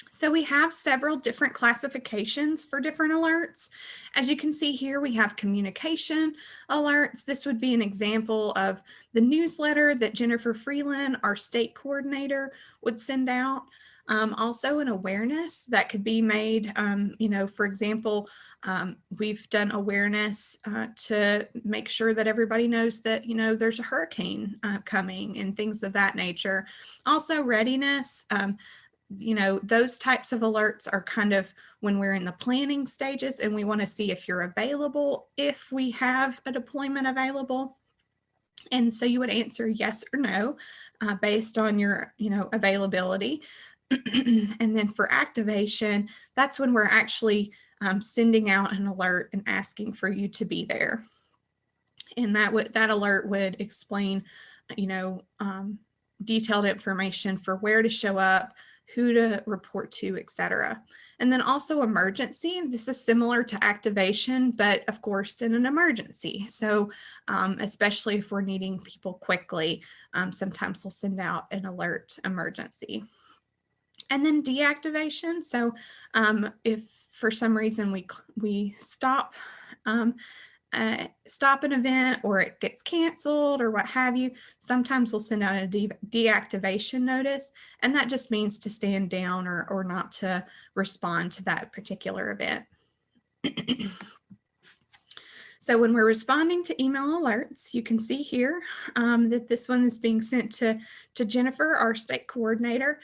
So we have several different classifications for different alerts. As you can see here, we have communication alerts. This would be an example of the newsletter that Jennifer Freeland, our state coordinator, would send out. Also an awareness that could be made, for example, we've done awareness to make sure that everybody knows that, there's a hurricane coming and things of that nature. Also readiness, those types of alerts are kind of when we're in the planning stages and we want to see if you're available, if we have a deployment available. And so you would answer yes or no based on your, availability. And then for activation, that's when we're actually sending out an alert and asking for you to be there. And that alert would explain, detailed information for where to show up, who to report to, etc. And then also emergency. This is similar to activation, but of course in an emergency. So especially if we're needing people quickly, sometimes we'll send out an alert emergency. And then deactivation. So if for some reason we stop an event, or it gets canceled or what have you, sometimes we'll send out a deactivation notice, and that just means to stand down or not to respond to that particular event. So when we're responding to email alerts, you can see here that this one is being sent to Jennifer, our state coordinator.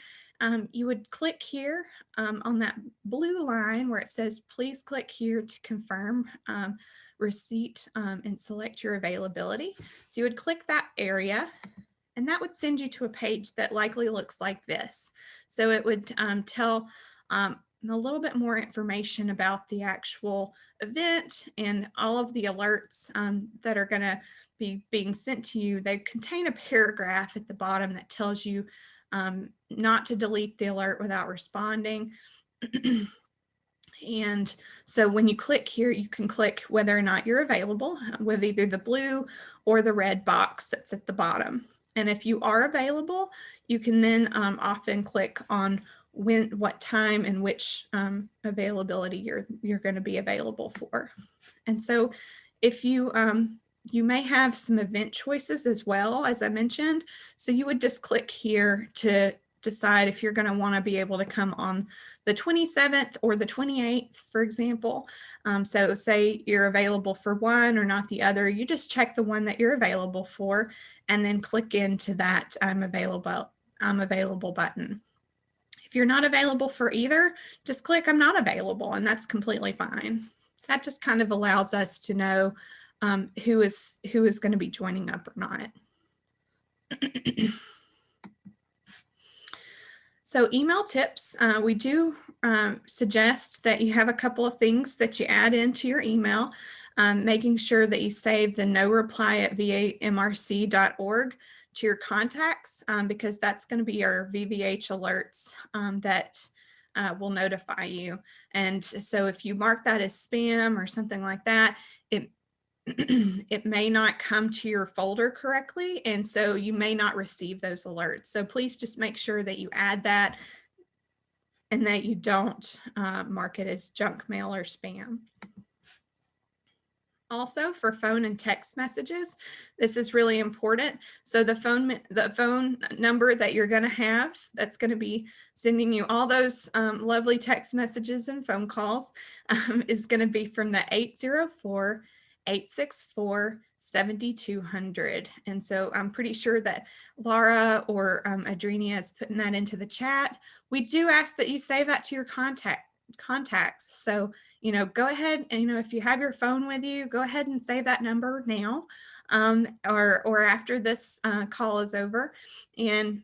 You would click here on that blue line where it says, please click here to confirm receipt and select your availability. So you would click that area, and that would send you to a page that likely looks like this. So it would tell a little bit more information about the actual event and all of the alerts that are going to be being sent to you. They contain a paragraph at the bottom that tells you not to delete the alert without responding. And so when you click here, you can click whether or not you're available with either the blue or the red box that's at the bottom. And if you are available, you can then often click on what time and which availability you're going to be available for. And so if you may have some event choices as well, as I mentioned. So you would just click here to decide if you're going to want to be able to come on the 27th or the 28th, for example. So say you're available for one or not the other, you just check the one that you're available for and then click into that I'm available button. If you're not available for either, just click I'm not available, and that's completely fine. That just kind of allows us to know who is going to be joining up or not. So email tips, we do suggest that you have a couple of things that you add into your email, making sure that you save the no reply at vamrc.org to your contacts, because that's going to be your VVH alerts that will notify you. And so if you mark that as spam or something like that, it may not come to your folder correctly, and so you may not receive those alerts. So please just make sure that you add that and that you don't mark it as junk mail or spam. Also, for phone and text messages, this is really important. So the phone number that you're going to have that's going to be sending you all those lovely text messages and phone calls is going to be from the 804-864-7200. And so I'm pretty sure that Laura or Adrenia is putting that into the chat. We do ask that you save that to your contacts. So, go ahead and, if you have your phone with you, go ahead and save that number now or after this call is over, and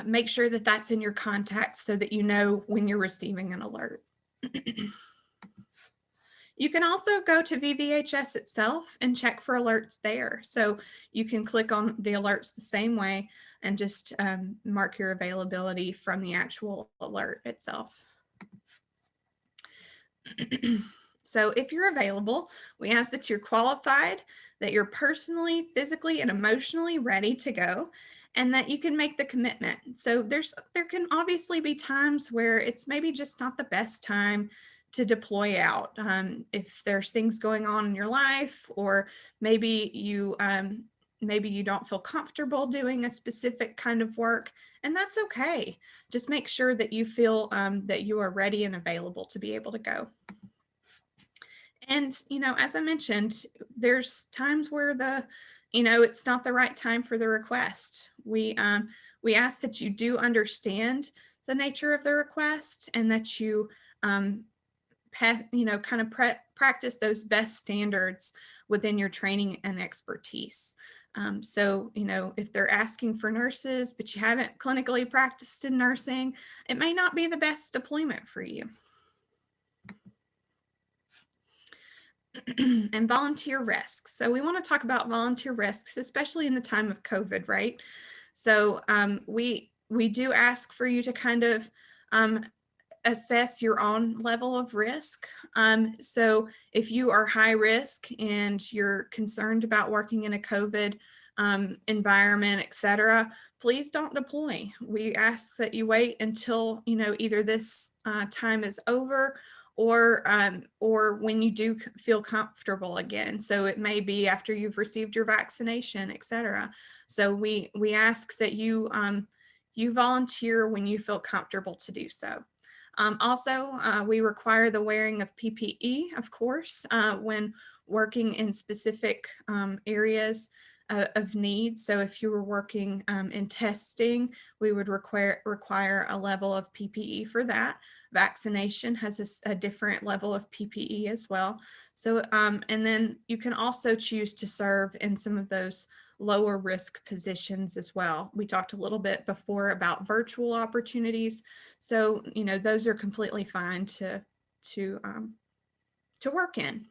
make sure that that's in your contacts so that you know when you're receiving an alert. You can also go to VVHS itself and check for alerts there. So you can click on the alerts the same way and just mark your availability from the actual alert itself. So if you're available, we ask that you're qualified, that you're personally, physically, and emotionally ready to go, and that you can make the commitment. So there can obviously be times where it's maybe just not the best time to deploy out. If there's things going on in your life, or maybe you don't feel comfortable doing a specific kind of work, and that's okay. Just make sure that you feel that you are ready and available to be able to go. And, as I mentioned, there's times where it's not the right time for the request. We ask that you do understand the nature of the request, and that you practice those best standards within your training and expertise. So, if they're asking for nurses, but you haven't clinically practiced in nursing, it may not be the best deployment for you. And volunteer risks. So we want to talk about volunteer risks, especially in the time of COVID, right? So we do ask for you to kind of assess your own level of risk. So if you are high risk and you're concerned about working in a COVID environment, etc., please don't deploy. We ask that you wait until, you know, either this time is over or when you do feel comfortable again. So it may be after you've received your vaccination, etc. So we ask that you you volunteer when you feel comfortable to do so. Also, we require the wearing of PPE, of course, when working in specific areas of need. So if you were working in testing, we would require a level of PPE for that. Vaccination has a different level of PPE as well. So, and then you can also choose to serve in some of those lower risk positions as well. We talked a little bit before about virtual opportunities. So, you know, those are completely fine to work in.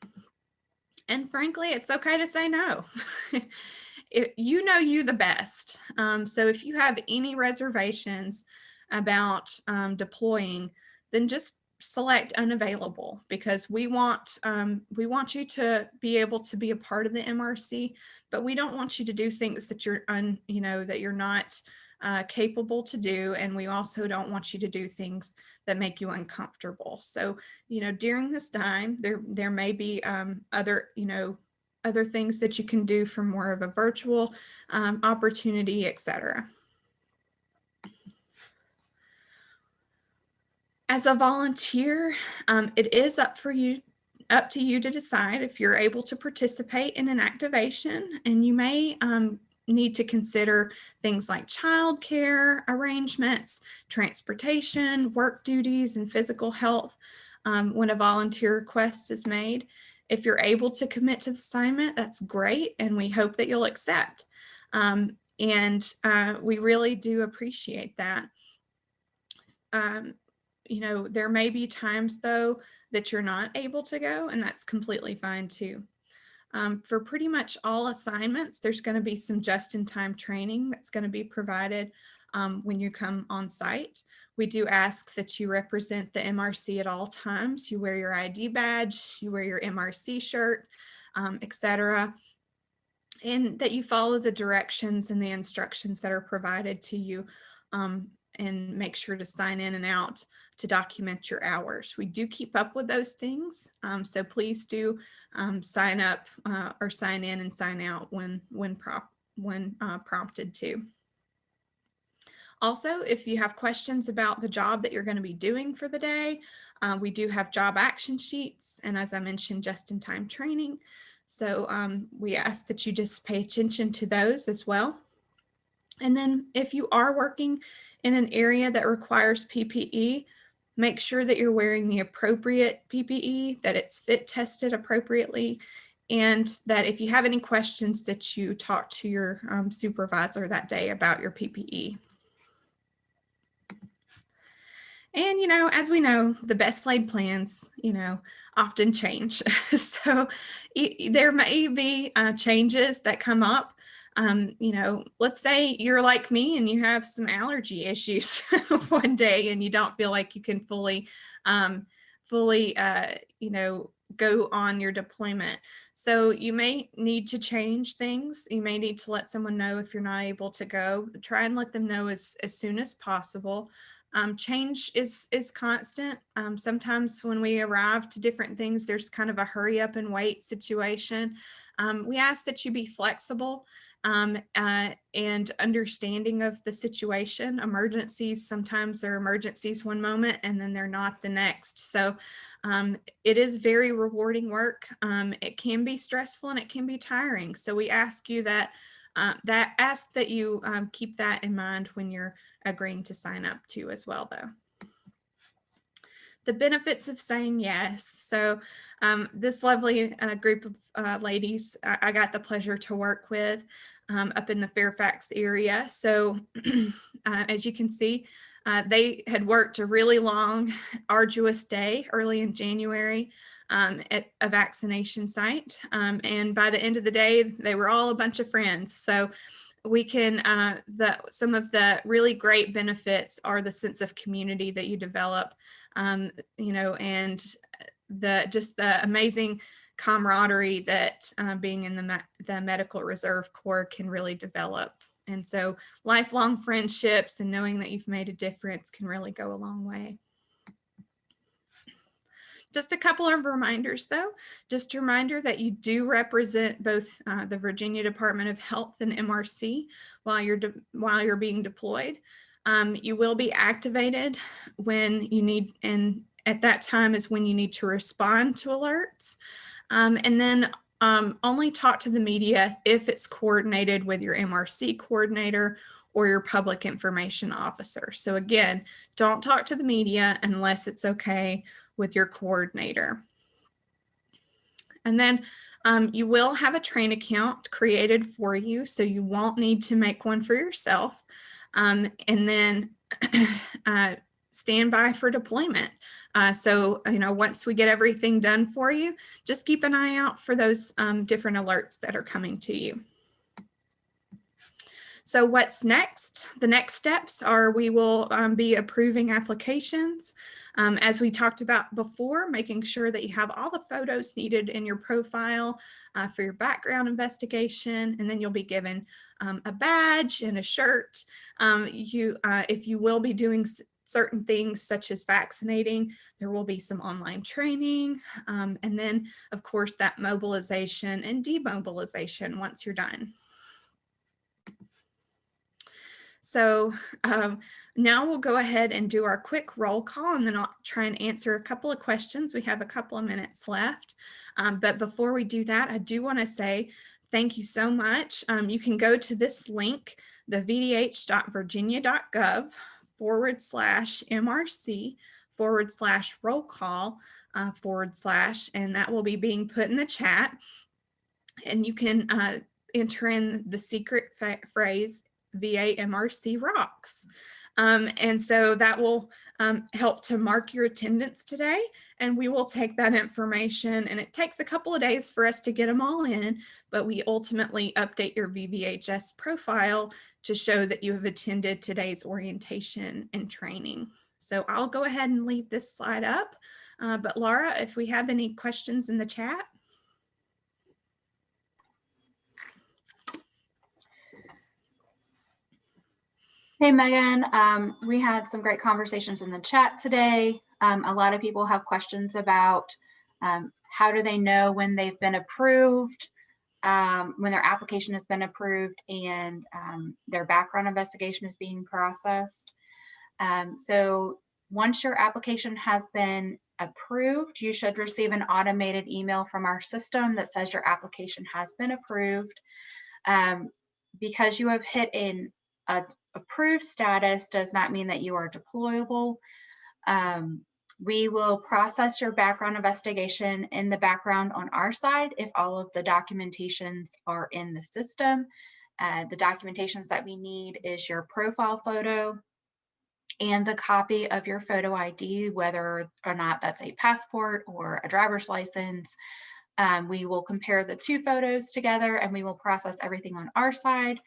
And frankly, it's okay to say no. You know you the best. So if you have any reservations about deploying, then just select unavailable, because we want you to be able to be a part of the MRC, but we don't want you to do things that you're that you're not capable to do, and we also don't want you to do things that make you uncomfortable. So, you know, during this time, there may be other things that you can do for more of a virtual opportunity, etc. As a volunteer, it is up to you to decide if you're able to participate in an activation, and you may need to consider things like childcare arrangements, transportation, work duties, and physical health when a volunteer request is made. If you're able to commit to the assignment, that's great, and we hope that you'll accept. And we really do appreciate that. You know, there may be times though that you're not able to go, and that's completely fine too. For pretty much all assignments, there's going to be some just-in-time training that's going to be provided when you come on site. We do ask that you represent the MRC at all times. You wear your ID badge, you wear your MRC shirt, etc., and that you follow the directions and the instructions that are provided to you, and make sure to sign in and out to document your hours. We do keep up with those things, so please do sign up or sign in and sign out when prompted to. Also, if you have questions about the job that you're going to be doing for the day, we do have job action sheets, and as I mentioned, just-in-time training. So we ask that you just pay attention to those as well. And then if you are working in an area that requires PPE, make sure that you're wearing the appropriate PPE, that it's fit tested appropriately, and that if you have any questions, that you talk to your supervisor that day about your PPE. And, you know, as we know, the best laid plans, you know, often change. So there may be changes that come up. You know, let's say you're like me and you have some allergy issues one day and you don't feel like you can fully, you know, go on your deployment. So you may need to change things. You may need to let someone know if you're not able to go. Try and let them know as soon as possible. Change is constant. Sometimes when we arrive to different things, there's kind of a hurry up and wait situation. We ask that you be flexible and understanding of the situation. Emergencies, sometimes they're emergencies one moment and then they're not the next. So it is very rewarding work. It can be stressful and it can be tiring. So we ask you that you keep that in mind when you're agreeing to sign up to as well, though. The benefits of saying yes. So this lovely group of ladies I got the pleasure to work with up in the Fairfax area. So as you can see, they had worked a really long, arduous day early in January. at a vaccination site. And by the end of the day, they were all a bunch of friends. So we can, some of the really great benefits are the sense of community that you develop, you know, and just the amazing camaraderie that being in the Medical Reserve Corps can really develop. And so lifelong friendships and knowing that you've made a difference can really go a long way. Just a couple of reminders though, just a reminder that you do represent both the Virginia Department of Health and MRC while you're being deployed. You will be activated when you need, and at that time is when you need to respond to alerts. And then only talk to the media if it's coordinated with your MRC coordinator or your public information officer. So again, don't talk to the media unless it's okay with your coordinator. And then you will have a train account created for you, so you won't need to make one for yourself. And then stand by for deployment. So, you know, once we get everything done for you, just keep an eye out for those different alerts that are coming to you. So what's next? The next steps are we will be approving applications. As we talked about before, making sure that you have all the photos needed in your profile for your background investigation, and then you'll be given a badge and a shirt. If you will be doing certain things such as vaccinating, there will be some online training, and then of course that mobilization and demobilization once you're done. So now we'll go ahead and do our quick roll call, and then I'll try and answer a couple of questions. We have a couple of minutes left. But before we do that, I do want to say thank you so much. You can go to this link, the vdh.virginia.gov/MRC/roll call / and that will be being put in the chat. And you can enter in the secret phrase, VA MRC rocks. And so that will help to mark your attendance today, and we will take that information, and it takes a couple of days for us to get them all in, but we ultimately update your VBHS profile to show that you have attended today's orientation and training. So I'll go ahead and leave this slide up, but Laura, if we have any questions in the chat. Hey, Megan, we had some great conversations in the chat today. A lot of people have questions about how do they know when they've been approved, when their application has been approved and their background investigation is being processed. So once your application has been approved, you should receive an automated email from our system that says your application has been approved. Because you have hit an approved status does not mean that you are deployable. We will process your background investigation in the background on our side if all of the documentations are in the system. The documentations that we need is your profile photo and the copy of your photo ID, whether or not that's a passport or a driver's license. We will compare the two photos together and we will process everything on our side.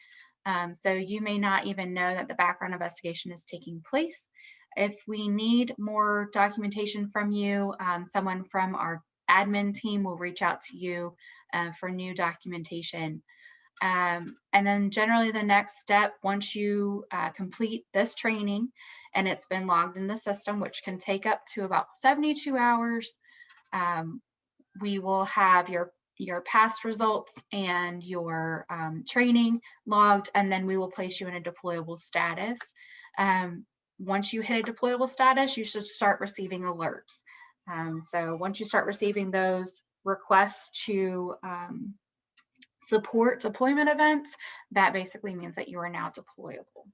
So you may not even know that the background investigation is taking place. If we need more documentation from you, someone from our admin team will reach out to you for new documentation. And then generally the next step, once you complete this training and it's been logged in the system, which can take up to about 72 hours, we will have your past results and your training logged, and then we will place you in a deployable status. Once you hit a deployable status, you should start receiving alerts. So once you start receiving those requests to support deployment events, that basically means that you are now deployable.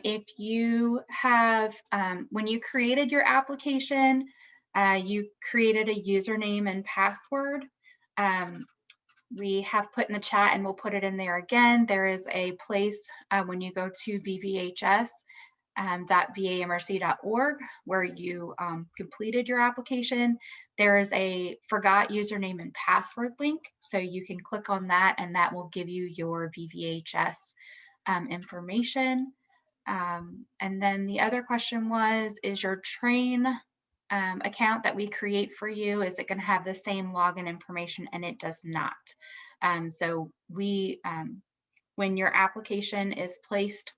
If you have, when you created your application, you created a username and password. We have put in the chat and we'll put it in there again. There is a place when you go to VVHS .vamrc.org where you completed your application. There is a forgot username and password link. So you can click on that and that will give you your VVHS information. And then the other question was, is your train account that we create for you, is it going to have the same login information? And it does not. So when your application is placed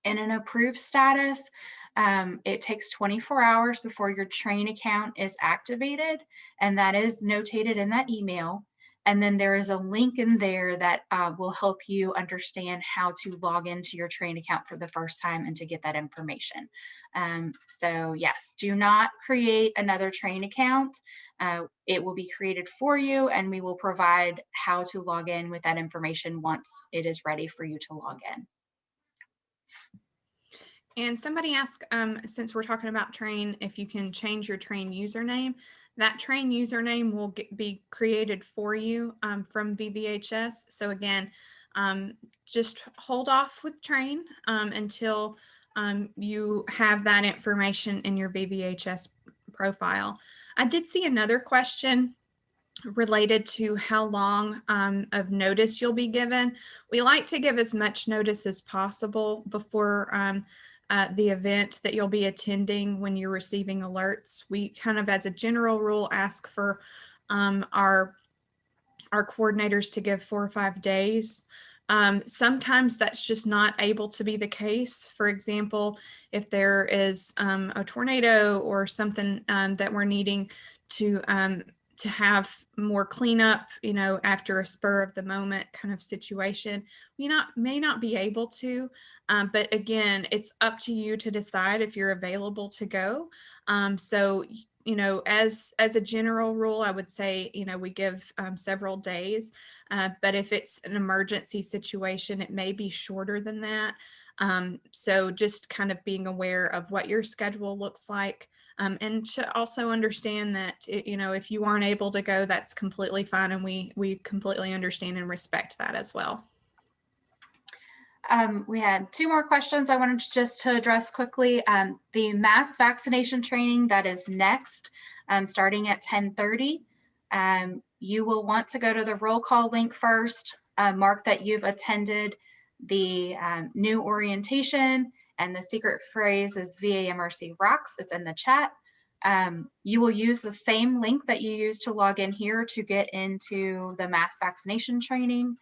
in an approved status, it takes 24 hours before your train account is activated, and that is notated in that email. And then there is a link in there that will help you understand how to log into your train account for the first time and to get that information. So yes, do not create another train account. It will be created for you, and we will provide how to log in with that information once it is ready for you to log in. And somebody asked, since we're talking about train, if you can change your train username. That train username will be created for you from VVHS. So again, just hold off with train until you have that information in your VVHS profile. I did see another question related to how long of notice you'll be given. We like to give as much notice as possible before the event that you'll be attending when you're receiving alerts. We kind of, as a general rule, ask for our coordinators to give 4 or 5 days. Sometimes that's just not able to be the case. For example, if there is a tornado or something that we're needing to have more cleanup, after a spur of the moment kind of situation, we may not be able to, but again, it's up to you to decide if you're available to go. So, as a general rule, I would say, we give several days, but if it's an emergency situation, it may be shorter than that. So just kind of being aware of what your schedule looks like. And to also understand that, if you aren't able to go, that's completely fine. And we completely understand and respect that as well. We had 2 more questions I wanted to address quickly. The mass vaccination training that is next, starting at 10:30. You will want to go to the roll call link first, mark that you've attended the new orientation, and the secret phrase is VAMRC rocks. It's in the chat. You will use the same link that you use to log in here to get into the mass vaccination training.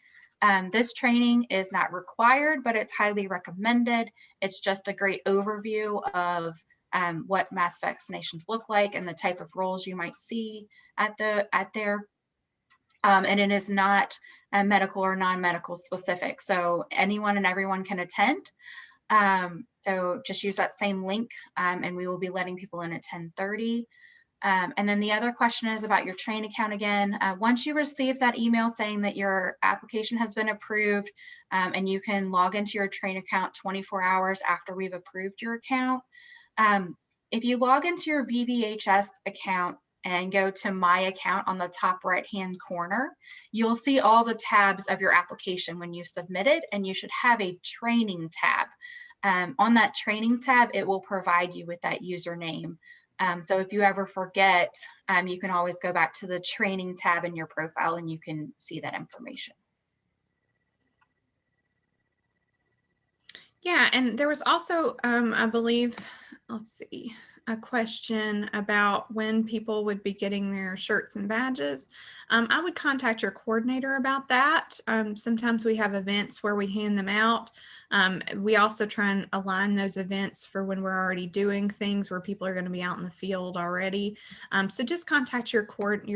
This training is not required, but it's highly recommended. It's just a great overview of what mass vaccinations look like and the type of roles you might see at there. And it is not medical or non-medical specific. So anyone and everyone can attend. So just use that same link and we will be letting people in at 10:30. And then the other question is about your train account again. Once you receive that email saying that your application has been approved and you can log into your train account 24 hours after we've approved your account, if you log into your VVHS account and go to My Account on the top right-hand corner, you'll see all the tabs of your application when you submit it, and you should have a training tab. On that training tab, it will provide you with that username. So if you ever forget, you can always go back to the training tab in your profile and you can see that information. Yeah, and there was also, I believe, let's see, a question about when people would be getting their shirts and badges. I would contact your coordinator about that. Sometimes we have events where we hand them out. We also try and align those events for when we're already doing things where people are going to be out in the field already. So just contact your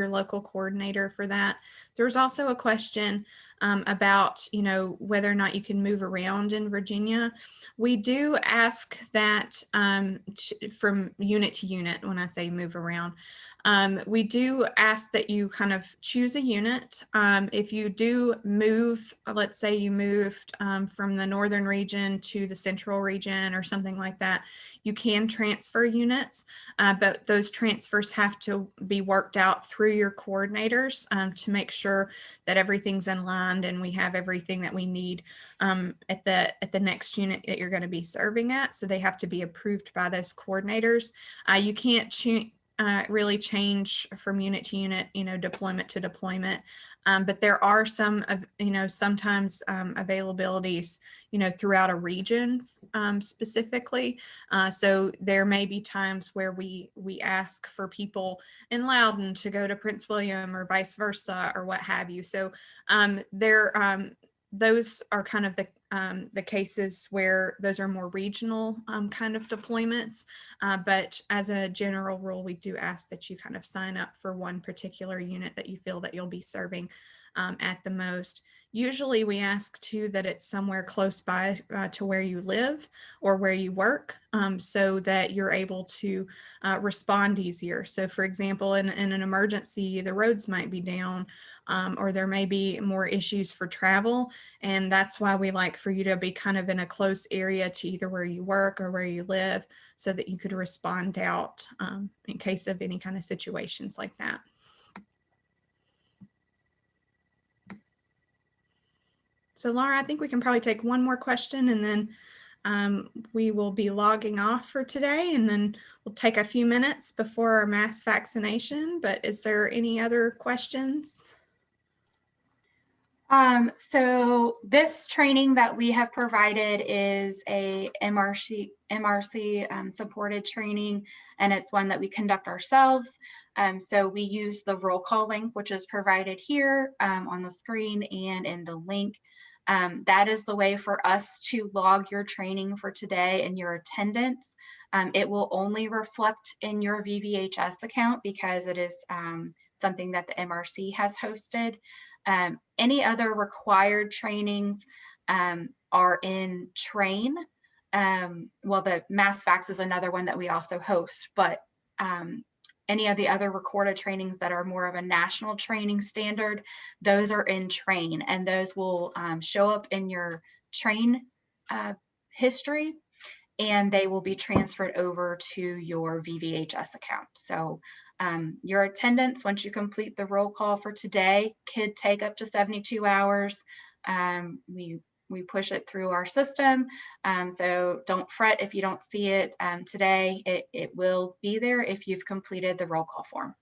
local coordinator for that. There's also a question about, whether or not you can move around in Virginia. We do ask that from unit to unit when I say move around. We do ask that you kind of choose a unit. If you do move, let's say you moved from the northern region to the central region or something like that, you can transfer units, but those transfers have to be worked out through your coordinators to make sure that everything's in line and we have everything that we need at the next unit that you're going to be serving at. So they have to be approved by those coordinators. You can't really change from unit to unit, deployment to deployment. But there are some, sometimes availabilities, throughout a region specifically. So there may be times where we ask for people in Loudoun to go to Prince William or vice versa or what have you. So those are kind of the cases where those are more regional kind of deployments. But as a general rule, we do ask that you kind of sign up for one particular unit that you feel that you'll be serving at the most. Usually we ask too that it's somewhere close by to where you live or where you work, so that you're able to respond easier. So for example, in an emergency, the roads might be down, or there may be more issues for travel. And that's why we like for you to be kind of in a close area to either where you work or where you live, so that you could respond out in case of any kind of situations like that. So Laura, I think we can probably take one more question and then we will be logging off for today, and then we'll take a few minutes before our mass vaccination. But is there any other questions? So this training that we have provided is a MRC supported training, and it's one that we conduct ourselves. So we use the roll call link, which is provided here on the screen and in the link. That is the way for us to log your training for today and your attendance. It will only reflect in your VVHS account because it is something that the MRC has hosted. Any other required trainings are in Train. Well, the MassVax is another one that we also host, but any of the other recorded trainings that are more of a national training standard, those are in Train, and those will show up in your Train history, and they will be transferred over to your VVHS account. So your attendance, once you complete the roll call for today, could take up to 72 hours. We push it through our system. So don't fret if you don't see it today. It will be there if you've completed the roll call form.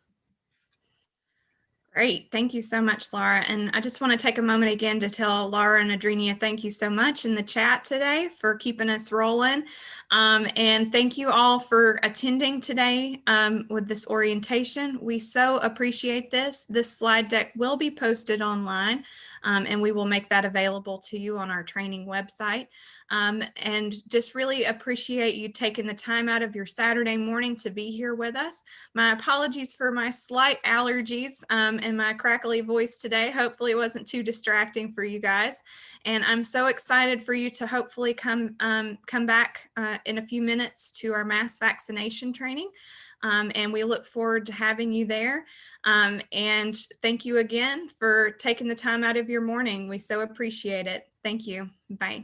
Great. Thank you so much, Laura. And I just want to take a moment again to tell Laura and Adrenia, thank you so much in the chat today for keeping us rolling. And thank you all for attending today with this orientation. We so appreciate this. This slide deck will be posted online, and we will make that available to you on our training website. And just really appreciate you taking the time out of your Saturday morning to be here with us. My apologies for my slight allergies and my crackly voice today. Hopefully it wasn't too distracting for you guys. And I'm so excited for you to hopefully come back in a few minutes to our mass vaccination training. And we look forward to having you there. And thank you again for taking the time out of your morning. We so appreciate it. Thank you. Bye.